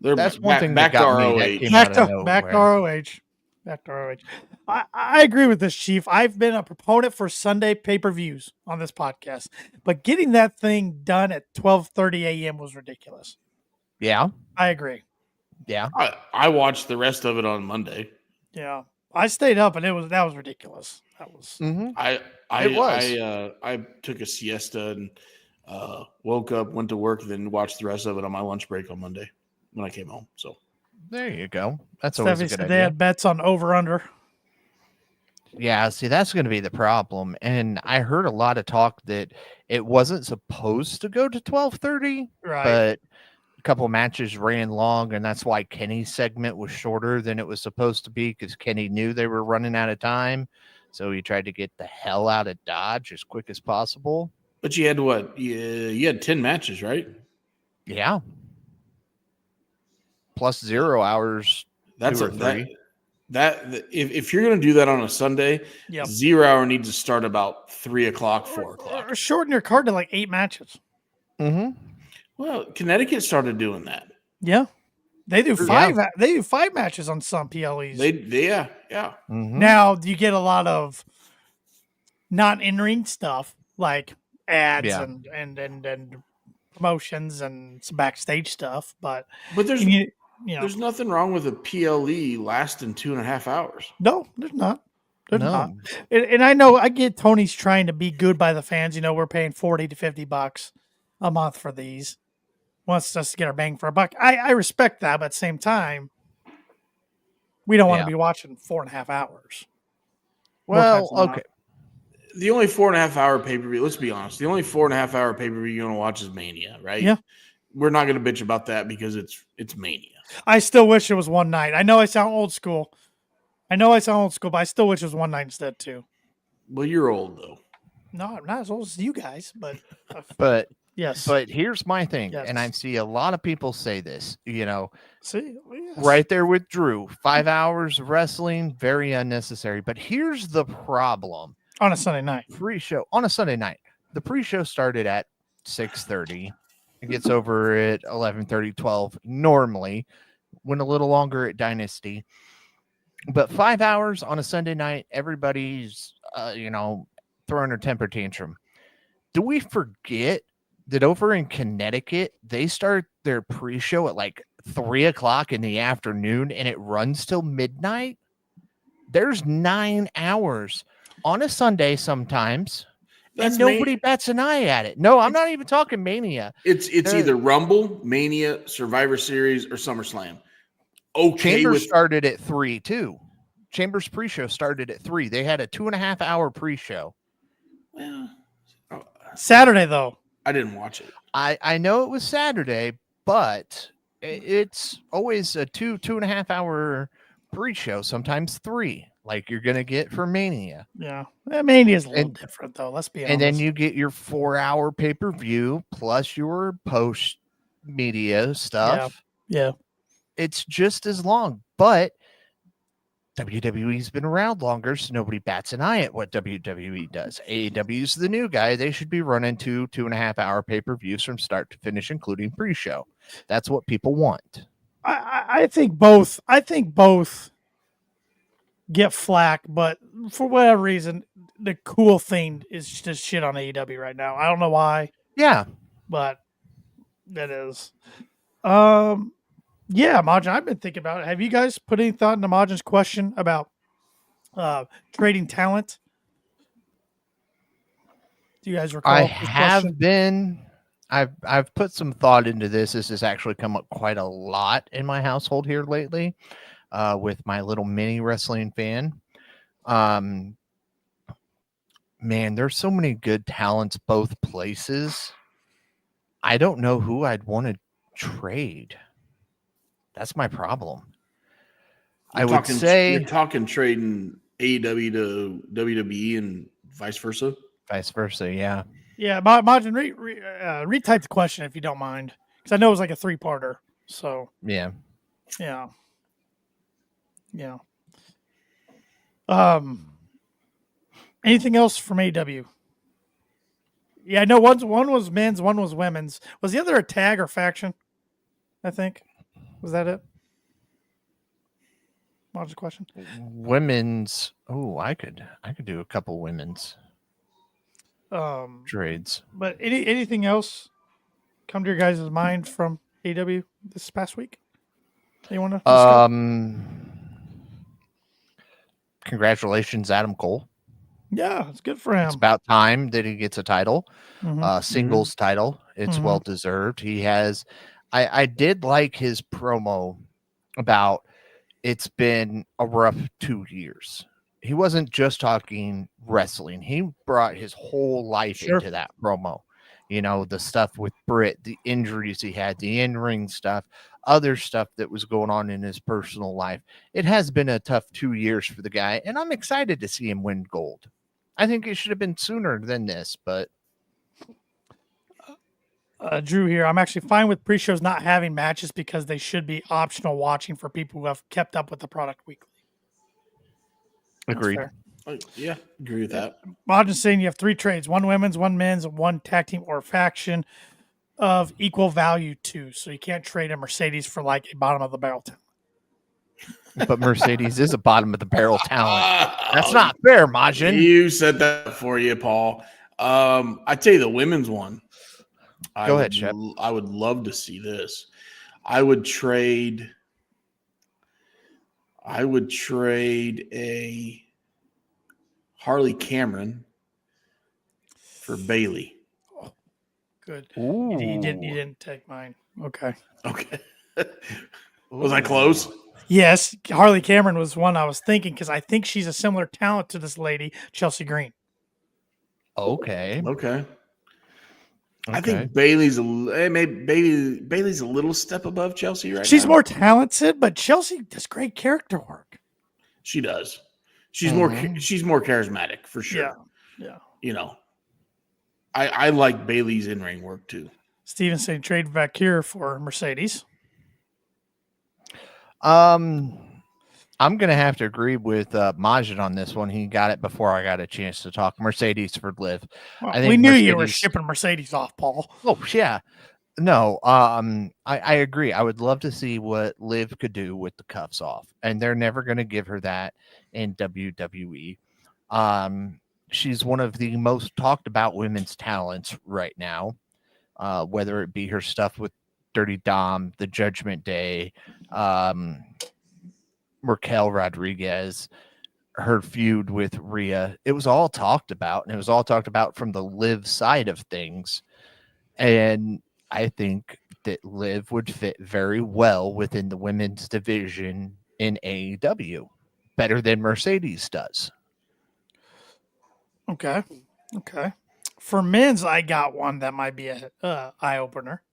that's one thing back that got to me. Back to ROH. Back to ROH. I agree with this, Chief. I've been a proponent for Sunday pay-per-views on this podcast, but getting that thing done at 12:30 a.m. was ridiculous. Yeah. I agree. Yeah. I watched the rest of it on Monday. Yeah. I stayed up and that was ridiculous. That was I took a siesta and woke up, went to work, then watched the rest of it on my lunch break on Monday when I came home. So there you go. That's always a good idea. They had bets on over-under. Yeah, see, that's going to be the problem. And I heard a lot of talk that it wasn't supposed to go to 12:30, right? But a couple matches ran long, and that's why Kenny's segment was shorter than it was supposed to be because Kenny knew they were running out of time. So he tried to get the hell out of Dodge as quick as possible. But you had what? You had 10 matches, right? Yeah. Plus 0 hours. That's if you're going to do that on a Sunday, 0 hour needs to start about 3:00, 4:00. Or shorten your card to like 8 matches. Mm-hmm. Well, Connecticut started doing that. Yeah, they do 5. Yeah. They do 5 matches on some PLEs. Yeah. Mm-hmm. Now you get a lot of not in-ring stuff like ads and promotions and some backstage stuff, but there's there's nothing wrong with a PLE lasting 2.5 hours. No, there's not. There's not. And I know I get Tony's trying to be good by the fans. You know, we're paying $40 to $50 a month for these. Wants us to get our bang for a buck. I respect that, but at the same time, We don't want to be watching 4.5 hours. Well, okay. The only 4.5 hour pay-per-view, let's be honest, the only 4.5 hour payper-view you're going to watch is Mania, right? Yeah. We're not going to bitch about that because it's Mania. I still wish it was one night. I know I sound old school. But I still wish it was one night instead too. Well, you're old though. No, I'm not as old as you guys, but yes. But here's my thing, Yes. and I see a lot of people say this, See, right there with Drew, 5 hours of wrestling, very unnecessary. But here's the problem. On a Sunday night. Pre-show on a Sunday night. The pre-show started at 6:30. It gets over at 11:30, 12 normally. Went a little longer at Dynasty. But 5 hours on a Sunday night, everybody's, throwing a temper tantrum. Do we forget that over in Connecticut, they start their pre-show at like 3 o'clock in the afternoon and it runs till midnight? There's 9 hours on a Sunday sometimes. And nobody bats an eye at it. No, I'm not even talking Mania. It's either Rumble, Mania, Survivor Series, or SummerSlam. Chambers started at 3 too. Chambers pre-show started at 3. They had a 2.5 hour pre-show. Well, Saturday though. I didn't watch it. I know it was Saturday, but it's always a 2.5 hour pre-show, sometimes 3, like you're gonna get for Mania. Yeah, Mania is a little different though. Let's be honest. And then you get your 4 hour pay-per-view plus your post media stuff. Yeah. It's just as long, but WWE's been around longer, so nobody bats an eye at what WWE does. AEW's the new guy. They should be running 2.5 hour pay-per-views from start to finish, including pre-show. That's what people want. I think both. Get flack, but for whatever reason, the cool thing is just shit on AEW right now. I don't know why. Yeah, but that is. Yeah, Majin, I've been thinking about it. Have you guys put any thought into Majin's question about trading talent? Do you guys recall? I have been. I've put some thought into this. This has actually come up quite a lot in my household here lately, with my little mini wrestling fan. Man, there's so many good talents both places. I don't know who I'd want to trade. That's my problem. Would say you're talking trading AEW to WWE and vice versa. Vice versa, yeah. Yeah, Majin, retype the question if you don't mind, because I know it was like a 3-parter. So yeah. Anything else from AEW? Yeah, I know one was men's, one was women's. Was the other a tag or faction? I think. Was that it? Majin's question. Women's. Oh, I could do a couple women's trades. But anything else come to your guys' mind from AEW this past week? You want to discuss? Congratulations, Adam Cole. Yeah, it's good for him. It's about time that he gets a title, singles title. It's well deserved. He has. I did like his promo about it's been a rough 2 years. He wasn't just talking wrestling. He brought his whole life into that promo. The stuff with Britt, the injuries he had, the in-ring stuff, other stuff that was going on in his personal life. It has been a tough 2 years for the guy, and I'm excited to see him win gold. I think it should have been sooner than this, but Drew here. I'm actually fine with pre-shows not having matches because they should be optional watching for people who have kept up with the product weekly. Agreed. Yeah, agree with that. Majin's saying you have 3 trades: 1 women's, 1 men's, 1 tag team or faction of equal value too. So you can't trade a Mercedes for like a bottom of the barrel talent. But Mercedes is a bottom of the barrel talent. That's not fair, Majin. You said that for you, Paul. I tell you the women's one. Go ahead, Shep. I would love to see this. I would trade a Harley Cameron for Bailey. Oh, good. You didn't take mine. Okay. Was I close? Yes, Harley Cameron was one I was thinking because I think she's a similar talent to this lady, Chelsea Green. Okay. I think Bailey's Bailey's a little step above Chelsea right She's now. more talented, but Chelsea does great character work. She does. She's more charismatic for sure. Yeah. You know, I like Bailey's in-ring work too. Stevenson traded back here for Mercedes. I'm gonna have to agree with Majid on this one. He got it before I got a chance to talk. Mercedes for Liv. Well, I think we knew you were shipping Mercedes off, Paul. Oh yeah, no. I agree. I would love to see what Liv could do with the cuffs off, and they're never going to give her that in WWE. She's one of the most talked about women's talents right now. Whether it be her stuff with Dirty Dom, the Judgment Day, Raquel Rodriguez, her feud with Rhea, it was all talked about, and it was all talked about from the Liv side of things. And I think that Liv would fit very well within the women's division in AEW, better than Mercedes does. Okay. For men's, I got one that might be a eye opener.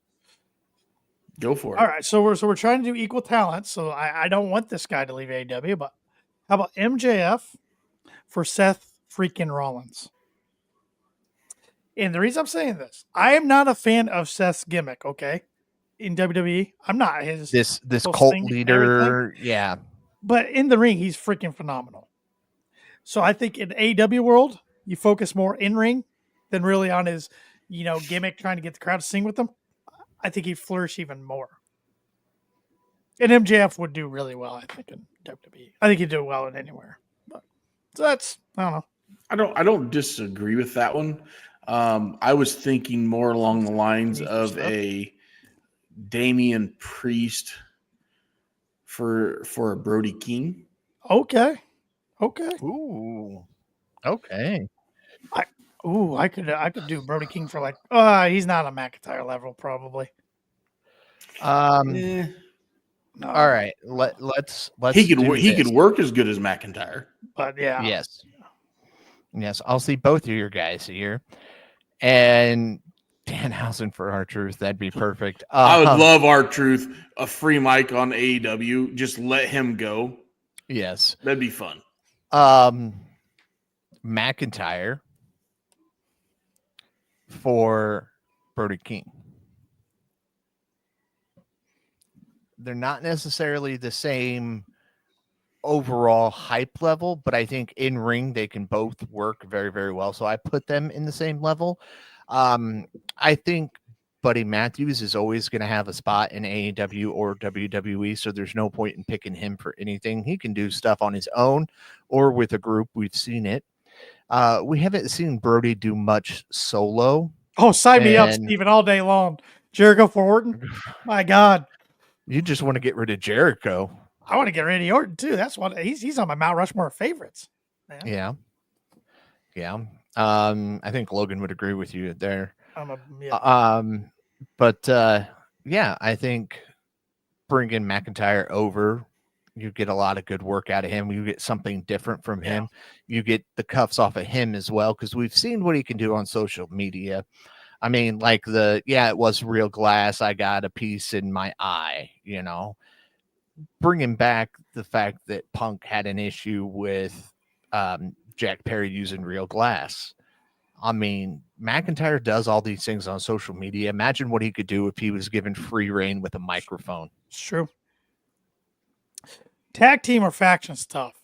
Go for it. All right, so we're trying to do equal talent. So I don't want this guy to leave AEW, but how about MJF for Seth freaking Rollins? And the reason I'm saying this, I am not a fan of Seth's gimmick. Okay, in WWE, I'm not his this cult leader. Yeah, but in the ring, he's freaking phenomenal. So I think in AEW world, you focus more in ring than really on his gimmick, trying to get the crowd to sing with him. I think he'd flourish even more. And MJF would do really well, I think, in WWE. I think he'd do well in anywhere. But so that's, I don't know. I don't disagree with that one. I was thinking more along the lines of a Damian Priest for a Brody King. Okay. Ooh. Okay. I could do Brody King for like he's not a McIntyre level probably. No. All right. Let's he could work as good as McIntyre. But yeah. Yes. I'll see both of your guys here. And Danhausen for R-Truth, that'd be perfect. I would love R-Truth, a free mic on AEW. Just let him go. Yes. That'd be fun. McIntyre for Brody King. They're not necessarily the same overall hype level, but I think in ring they can both work very, very well. So I put them in the same level. I think Buddy Matthews is always going to have a spot in AEW or WWE, so there's no point in picking him for anything. He can do stuff on his own or with a group. We've seen it. We haven't seen Brody do much solo. Oh, sign me up, Steven, all day long. Jericho for Orton? My God. You just want to get rid of Jericho. I want to get rid of Orton, too. That's what he's on my Mount Rushmore of favorites. Man. Yeah. I think Logan would agree with you there. But I think bringing McIntyre over, you get a lot of good work out of him. You get something different from him. You get the cuffs off of him as well, because we've seen what he can do on social media. I mean, like it was real glass. I got a piece in my eye, bringing back the fact that Punk had an issue with Jack Perry using real glass. I mean, McIntyre does all these things on social media. Imagine what he could do if he was given free reign with a microphone. It's true. Tag team or faction's tough.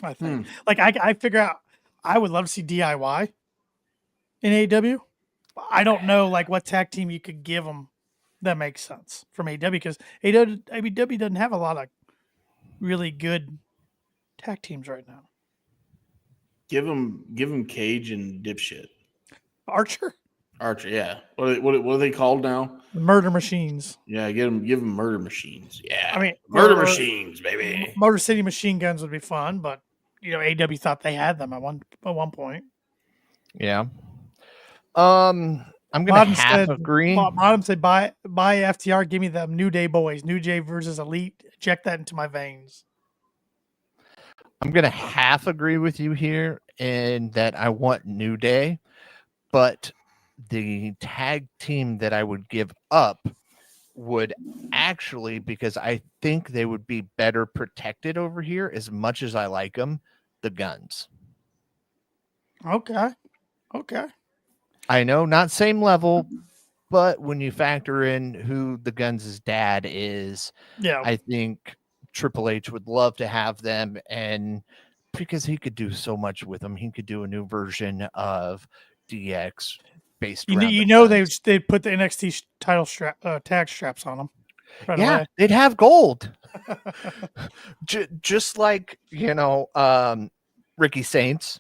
I think. Like I figure out I would love to see DIY in AEW. I don't know what tag team you could give them that makes sense from AEW, because AEW doesn't have a lot of really good tag teams right now. Give him Cage and Dipshit. Archer, yeah. What are they called now? Murder Machines. Yeah, give them Murder Machines. Yeah, I mean Murder Machines, baby. Motor City Machine Guns would be fun, but AEW thought they had them at one point. Yeah. And I'm going to half agree. Bottom said, buy FTR. Give me the New Day boys. New Day versus Elite. Inject that into my veins. I'm going to half agree with you here in that I want New Day, but the tag team that I would give up would actually, because I think they would be better protected over here as much as I like them, the Guns. Okay. I know not same level, but when you factor in who the Guns' dad is, I think Triple H would love to have them, and because he could do so much with them. He could do a new version of DX based around they put the NXT title tag straps on them. Right away. They'd have gold. Just like, Ricky Saints,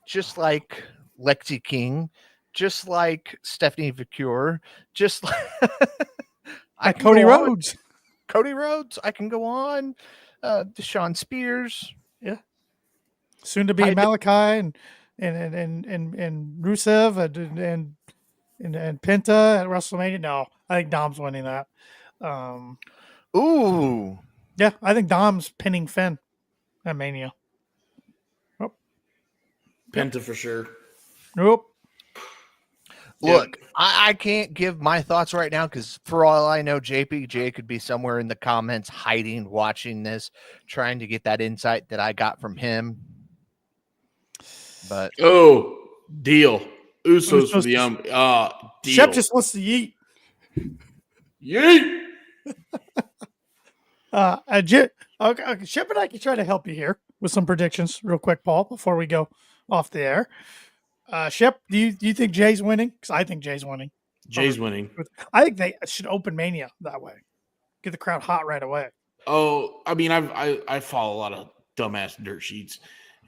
just like Lexi King, just like Stephanie Vicure, just like Cody Rhodes. Cody Rhodes. I can go on. Deshaun Spears. Yeah. Soon to be Malachi and Rusev and Penta at WrestleMania. No, I think Dom's winning that. Ooh. Yeah, I think Dom's pinning Finn at Mania. Oh. Penta for sure. Nope. Look, I can't give my thoughts right now because for all I know, JPJ could be somewhere in the comments hiding, watching this, trying to get that insight that I got from him. But deal. Usos for the deal. Shep just wants to yeet. Yeet. Okay, Shep and I can try to help you here with some predictions real quick, Paul, before we go off the air. Shep, do you think Jay's winning? Because I think Jay's winning. Jay's winning. I think they should open Mania that way. Get the crowd hot right away. Oh, I mean, I follow a lot of dumbass dirt sheets,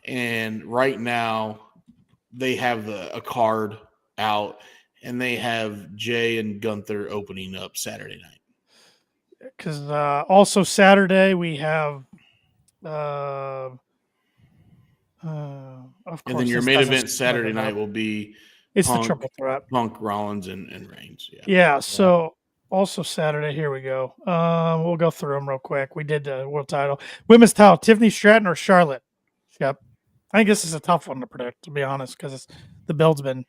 and right now they have a card out, and they have Jay and Gunther opening up Saturday night. Because also Saturday we have, of course, and then your main event Saturday night will be the triple threat: Punk, Rollins, and Reigns. Yeah. So also Saturday, here we go. We'll go through them real quick. We did the world title, women's title: Tiffany Stratton or Charlotte. Yep. I think this is a tough one to predict, to be honest, because the build's been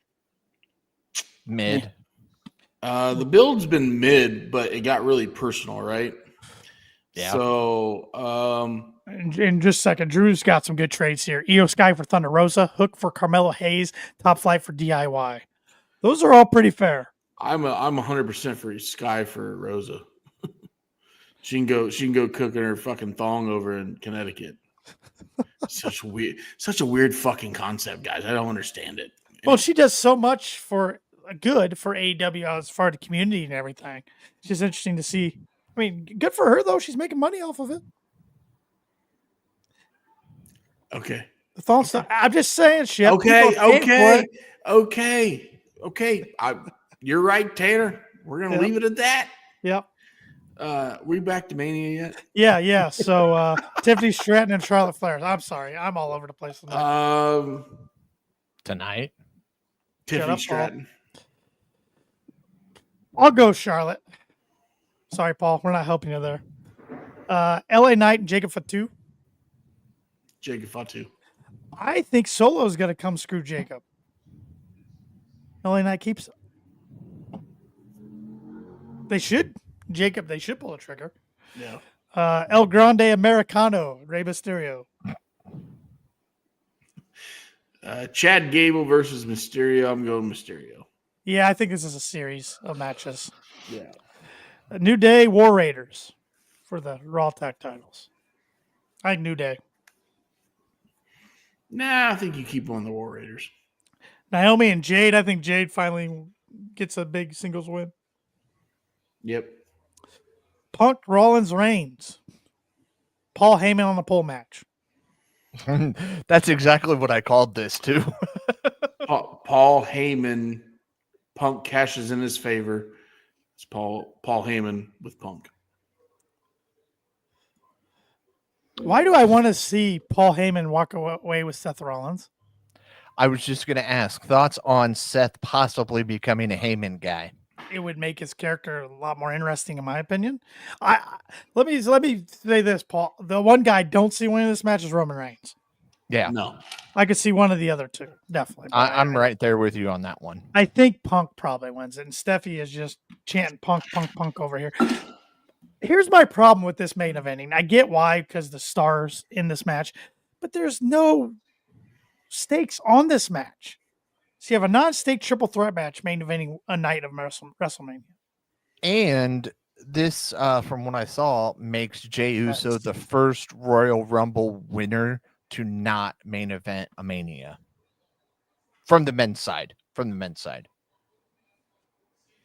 mid. The build's been mid, but it got really personal, right? Yeah. So, in just a second, Drew's got some good trades here. Io Sky for Thunder Rosa, Hook for Carmelo Hayes, Top Flight for DIY. Those are all pretty fair. I'm 100% for Sky for Rosa. She can go cooking her fucking thong over in Connecticut. Such a weird fucking concept, guys. I don't understand it. Well, she does so much for good for AEW as far as the community and everything. It's just interesting to see. I mean, good for her though. She's making money off of it. Okay. The thong stuff. I'm just saying, shit. Okay. You're right, Tanner. We're gonna leave it at that. Yep. We back to Mania yet? Yeah. So Tiffany Stratton and Charlotte Flair. I'm sorry, I'm all over the place tonight. Tonight, Tiffany Stratton. I'll go Charlotte. Sorry, Paul, we're not helping you there. LA Knight and Jacob Fatu. Jacob Fatu. I think Solo's going to come screw Jacob. LA Knight keeps it. They should. Jacob, they should pull the trigger. Yeah. El Grande Americano, Rey Mysterio. Chad Gable versus Mysterio. I'm going Mysterio. Yeah, I think this is a series of matches. Yeah. New Day, War Raiders for the Raw Tag titles. I think New Day. Nah, I think you keep on the War Raiders. Naomi and Jade. I think Jade finally gets a big singles win. Yep. Punk, Rollins, Reigns. Paul Heyman on the pole match. That's exactly what I called this too. Paul Heyman, Punk cashes in his favor. It's Paul Heyman with Punk. Why do I want to see Paul Heyman walk away with Seth Rollins? I was just going to ask thoughts on Seth possibly becoming a Heyman guy. It would make his character a lot more interesting, in my opinion. Let me say this, Paul. The one guy I don't see winning this match is Roman Reigns. Yeah, No. I could see one of the other two, definitely. I'm right there with you on that one. I think Punk probably wins it, and Steffi is just chanting Punk, Punk, Punk over here. Here's my problem with this main eventing. I get why, because the stars in this match, but there's no stakes on this match. So you have a non-stake triple threat match main eventing a night of WrestleMania. And this, from what I saw, makes Jey Uso the first Royal Rumble winner to not main event a Mania. From the men's side.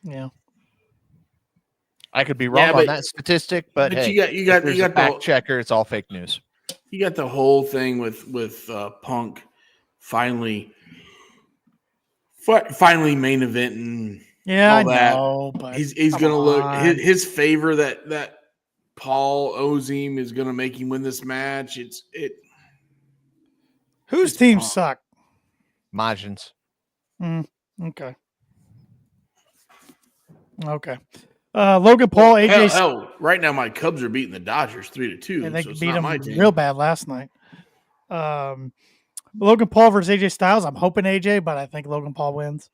Yeah. I could be wrong on that statistic, but hey, you got a fact checker. It's all fake news. You got the whole thing with Punk finally main event and Yeah, all that. I know, but he's gonna look his favor that Paul owes him is gonna make him win this match. Whose teams suck? Majins. Okay. Logan Paul, AJ. Hell, right now my Cubs are beating the Dodgers 3-2. And they so it's beat not them my team. real bad last night. Logan Paul versus AJ Styles. I'm hoping AJ, but I think Logan Paul wins.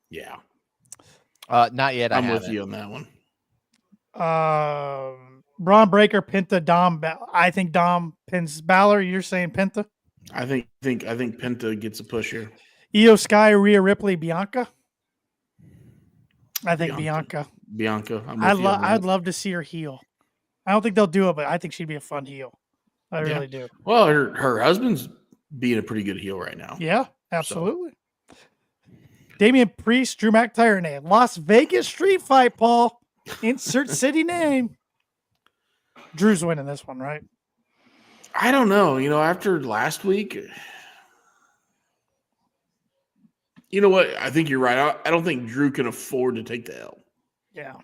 Yeah. Not yet. I'm with you on that one. Braun Breaker, Penta, Dom. I think Dom pins Balor. You're saying Penta? I think Penta gets a push here. Io Sky, Rhea Ripley, Bianca. I think Bianca. I'd love to see her heel. I don't think they'll do it, but I think she'd be a fun heel. I really do. Well, her husband's being a pretty good heel right now. Yeah, absolutely. So. Damian Priest, Drew McIntyre in a Las Vegas street fight, Paul. Insert city name. Drew's winning this one, right? I don't know. After last week, you know what? I think you're right. I don't think Drew can afford to take the L. Yeah.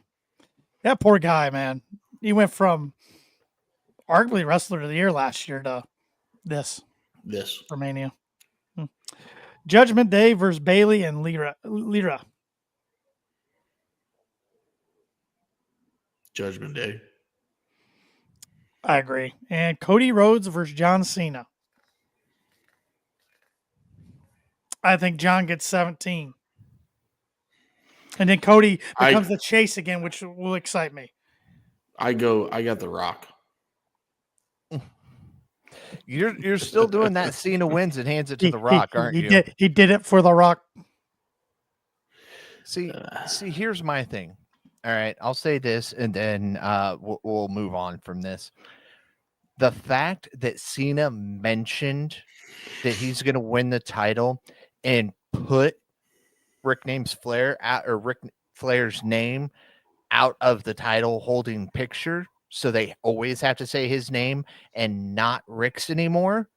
That poor guy, man. He went from arguably Wrestler of the Year last year to this. For Mania. Judgment Day versus Bailey and Lyra. Judgment Day. I agree. And Cody Rhodes versus John Cena. I think John gets 17. And then Cody becomes the chase again, which will excite me. I got The Rock. You're still doing that. Cena wins and hands it to The Rock, aren't you? He did it for The Rock. See, here's my thing. All right, I'll say this, and then we'll move on from this. The fact that Cena mentioned that he's going to win the title and put Ric Flair's name out of the title holding picture, so they always have to say his name and not Rick's anymore,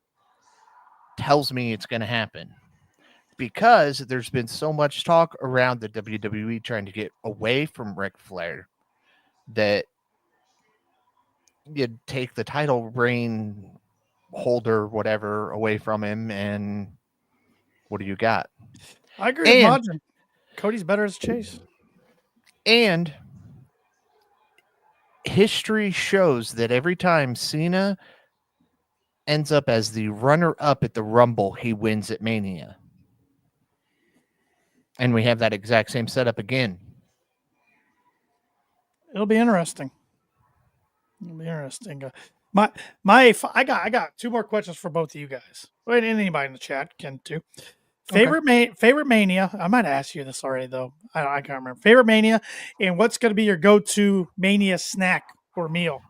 tells me it's going to happen. Because there's been so much talk around the WWE trying to get away from Ric Flair that you'd take the title reign holder, whatever, away from him, and what do you got? I agree with Modern. Cody's better as Chase. And history shows that every time Cena ends up as the runner-up at the Rumble, he wins at Mania. And we have that exact same setup again. It'll be interesting. I got two more questions for both of you guys. Wait, anybody in the chat can too. Favorite Mania. I might ask you this already though. I can't remember. Favorite Mania, and what's going to be your go-to Mania snack or meal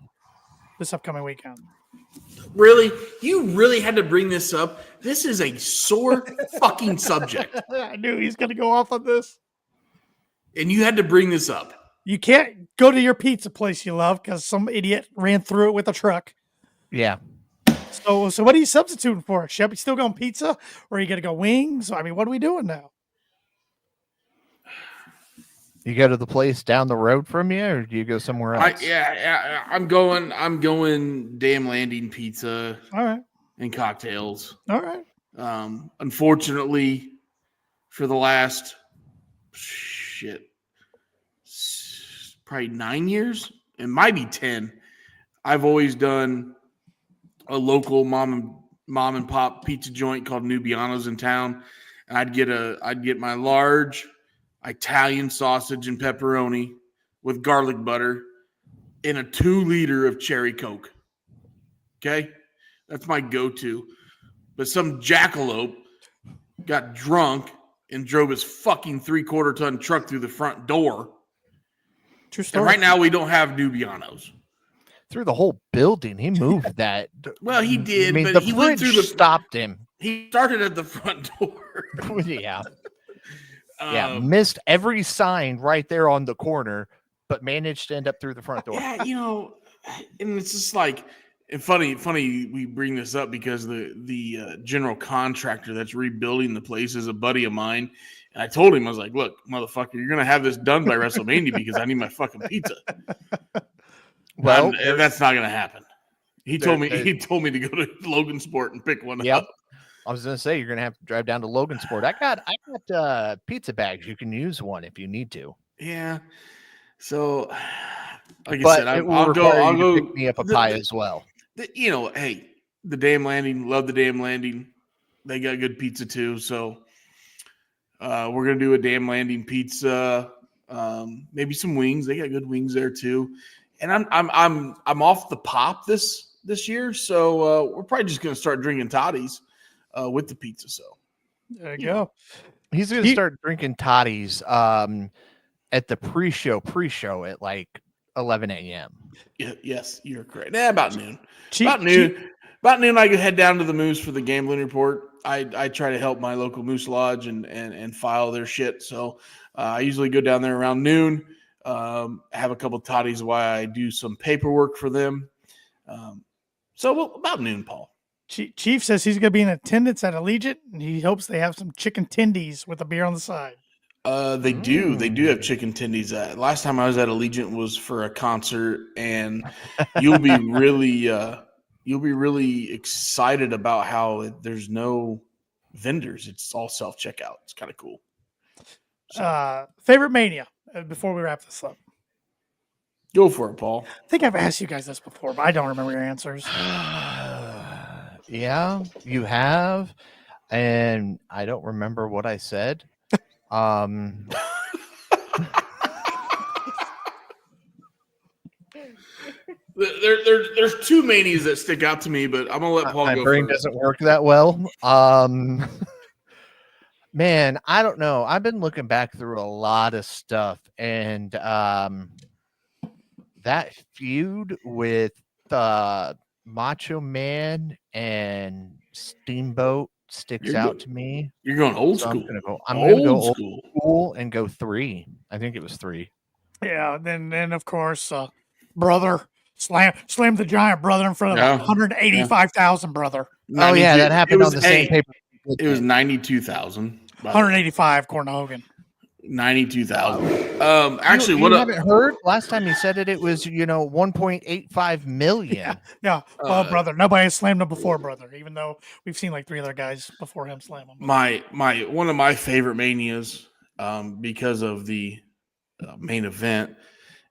this upcoming weekend? Really? You really had to bring this up? This is a sore fucking subject. I knew he's going to go off on this. And you had to bring this up. You can't go to your pizza place you love because some idiot ran through it with a truck. Yeah. So what are you substituting for? Shep, you still going pizza? Or are you going to go wings? I mean, what are we doing now? You go to the place down the road from you, or do you go somewhere else? I'm going Damn Landing pizza. All right. And cocktails. All right. Unfortunately, for the last probably 9 years, it might be 10. I've always done a local mom and pop pizza joint called Nubiano's in town, and I'd get my large Italian sausage and pepperoni with garlic butter in a 2-liter of cherry Coke. Okay, that's my go-to. But some jackalope got drunk and drove his fucking 3/4-ton truck through the front door. True story. And right now we don't have Nubiano's. Through the whole building, he moved that. Well, he did, I mean, but the he went through stopped him. He started at the front door. Yeah. Missed every sign right there on the corner, but managed to end up through the front door. Yeah, and it's just like, and funny we bring this up because the general contractor that's rebuilding the place is a buddy of mine. And I told him, I was like, look, motherfucker, you're going to have this done by WrestleMania because I need my fucking pizza. Well, that's not going to happen. He told me to go to Logan Sport and pick one up. I was going to say, you're going to have to drive down to Logan Sport. I got pizza bags. You can use one if you need to. Yeah. So, like I said, I'll go pick me up a pie as well. Hey, the Damn Landing, love the Damn Landing. They got good pizza too. So, we're gonna do a Damn Landing pizza. Maybe some wings. They got good wings there too. And I'm off the pop this year, so we're probably just gonna start drinking toddies with the pizza. So there you go. He's gonna start drinking toddies at the pre-show at like 11 a.m. Yes, you're correct. About noon. About noon, I could head down to the Moose for the gambling report. I try to help my local Moose Lodge and file their shit. So I usually go down there around noon. Have a couple of toddies while I do some paperwork for them. So about noon, Paul. Chief says he's going to be in attendance at Allegiant, and he hopes they have some chicken tendies with a beer on the side. They do have chicken tendies. Last time I was at Allegiant was for a concert, and you'll be really excited about how there's no vendors. It's all self-checkout. It's kind of cool. So. Favorite Mania before we wrap this up. Go for it, Paul. I think I've asked you guys this before, but I don't remember your answers. Yeah, you have, and I don't remember what I said. There's two manias that stick out to me, but I'm gonna let Paul go. My brain doesn't work that well. Man, I don't know. I've been looking back through a lot of stuff, and that feud with Macho Man and Steamboat sticks out to me. You're going old school. I'm gonna go old school and go 3. I think it was 3. Yeah, then of course, brother slam the giant brother in front of 185,000 brother. Oh yeah, that happened on the same paper. It was 92,000. 185 according to Hogan. 92,000. Actually, you haven't heard? Last time he said it was 1.85 million. Yeah. Well, brother, nobody has slammed him before, brother. Even though we've seen like 3 other guys before him slam him. One of my favorite manias, because of the main event,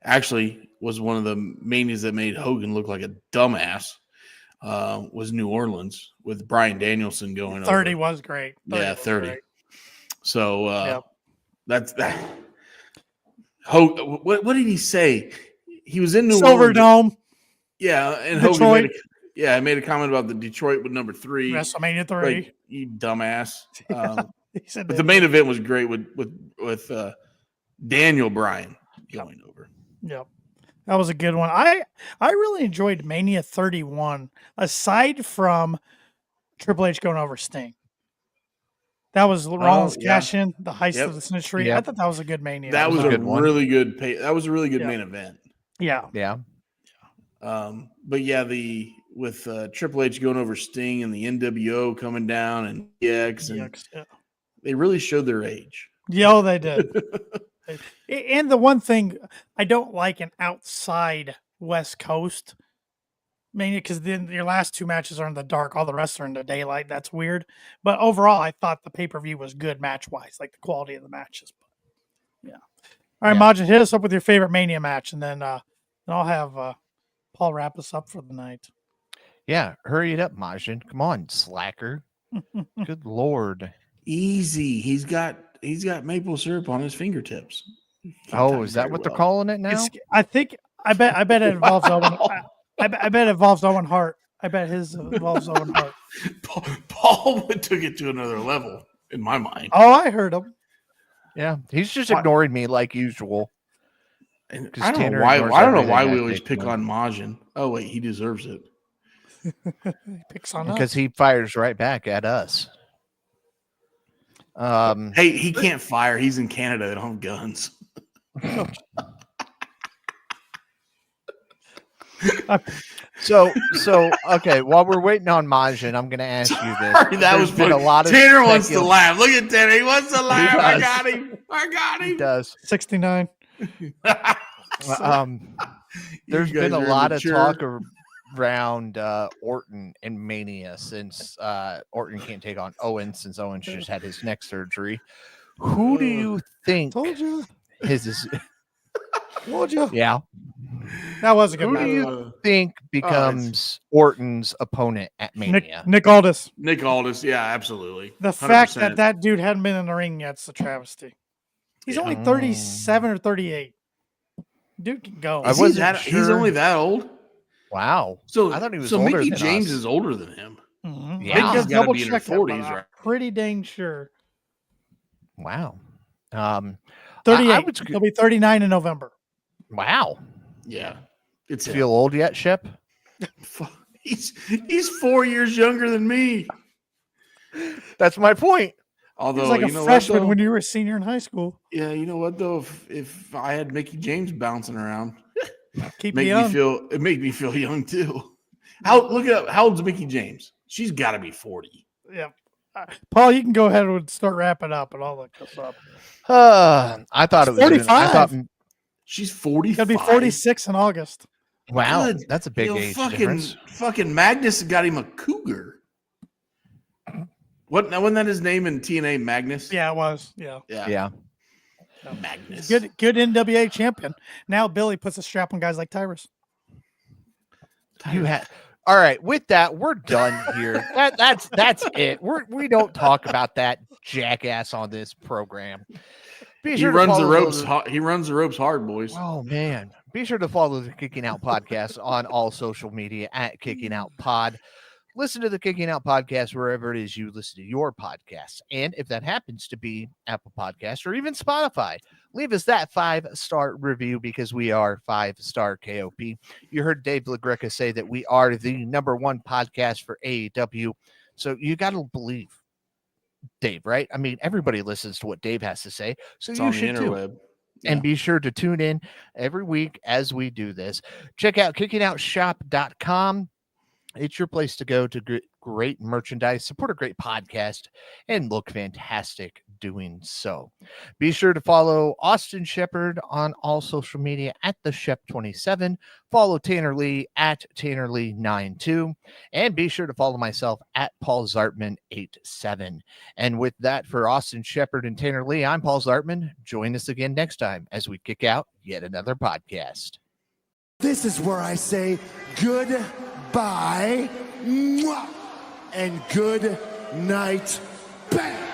actually was one of the manias that made Hogan look like a dumbass. Was New Orleans with Bryan Danielson going 30 over. was great. 30. Great. So that's that. What did he say? He was in New Silver Orleans. Dome. Yeah, and Detroit. Hogan made a comment about the Detroit with number 3. WrestleMania 3. Like, you dumbass. He said but the main event was great with Daniel Bryan going over. Yep. That was a good one. I really enjoyed Mania 31, aside from Triple H going over Sting. That was Rollins cash in, the heist of the century. I thought that was a good Mania. That was a really good main event. Yeah. Yeah. But yeah, with Triple H going over Sting and the NWO coming down and DX, they really showed their age. Yeah, they did. And the one thing I don't like an outside West Coast Mania, because then your last two matches are in the dark, all the rest are in the daylight. That's weird. But overall, I thought the pay-per-view was good match-wise, like the quality of the matches. But, yeah. All right, Majin, hit us up with your favorite Mania match, and then I'll have Paul wrap us up for the night. Yeah, hurry it up, Majin. Come on, slacker. Good Lord. Easy. He's got maple syrup on his fingertips. Oh, is that what they're calling it now? I bet it involves Owen. I bet it involves Owen Hart. I bet his involves Owen Hart. Paul took it to another level in my mind. Oh, I heard him. Yeah, he's just ignoring me like usual. And I don't know why we always pick on Majin. Oh wait, he deserves it. He picks on us because he fires right back at us. Hey, he can't fire. He's in Canada. They don't have guns. So okay. While we're waiting on Majin, I'm going to ask you this. Sorry, that was been a lot of Tanner wants to laugh. Look at Tanner. He wants to laugh. I got him. He does. 69. There's been a lot of talk around Orton and Mania since Orton can't take on Owen since Owen just had his neck surgery. Who do you think Told you. is? Told you. Yeah. That was a good Who match. do you think becomes Orton's opponent at Mania? Nick Aldis. Nick Aldis. Yeah, absolutely. The 100%. fact that dude hadn't been in the ring yet is a travesty. He's only 37 or 38. Dude can go. He's only that old? Wow. So I thought he was so older Mickey than James us. is older than him. Mm-hmm. Yeah. He's got to be in her check that, 40s, but I'm right? pretty dang sure. Wow. 38. He'll be 39 in November. Wow. Yeah. It's feel old yet, Shep? He's 4 years younger than me. That's my point. Although he was like you a know freshman what, though? when you were a senior in high school. Yeah, you know what though? If I had Mickey James bouncing around, it made me feel young too. How old's Mickey James? She's got to be 40. Yeah. Paul, you can go ahead and start wrapping up, and I'll look this up. I thought it was 45. She's 45. He'll be 46 in August. Wow, Good. that's a big age difference. Fucking Magnus got him a cougar. Wasn't that his name in TNA, Magnus? Yeah, it was. Yeah. Magnus. Good NWA champion. Now Billy puts a strap on guys like Tyrus. All right, with that, we're done here. That's it. We don't talk about that jackass on this program. He runs the ropes. He runs the ropes hard, boys. Oh man! Be sure to follow the Kicking Out Podcast on all social media at Kicking Out Pod. Listen to the Kicking Out Podcast wherever it is you listen to your podcasts, and if that happens to be Apple Podcasts or even Spotify, leave us that 5-star review because we are 5-star KOP. You heard Dave LaGreca say that we are the #1 podcast for AEW, so you got to believe Dave, right? I mean, everybody listens to what Dave has to say, so you should too. Yeah. And be sure to tune in every week as we do this. Check out kickingOutShop.com. It's your place to go to get great merchandise, support a great podcast, and look fantastic doing so. Be sure to follow Austin Shepherd on all social media at the Shep27. Follow Tanner Lee at TannerLee92. And be sure to follow myself at Paul Zartman87. And with that, for Austin Shepherd and Tanner Lee, I'm Paul Zartman. Join us again next time as we kick out yet another podcast. This is where I say goodbye and good night. Bang!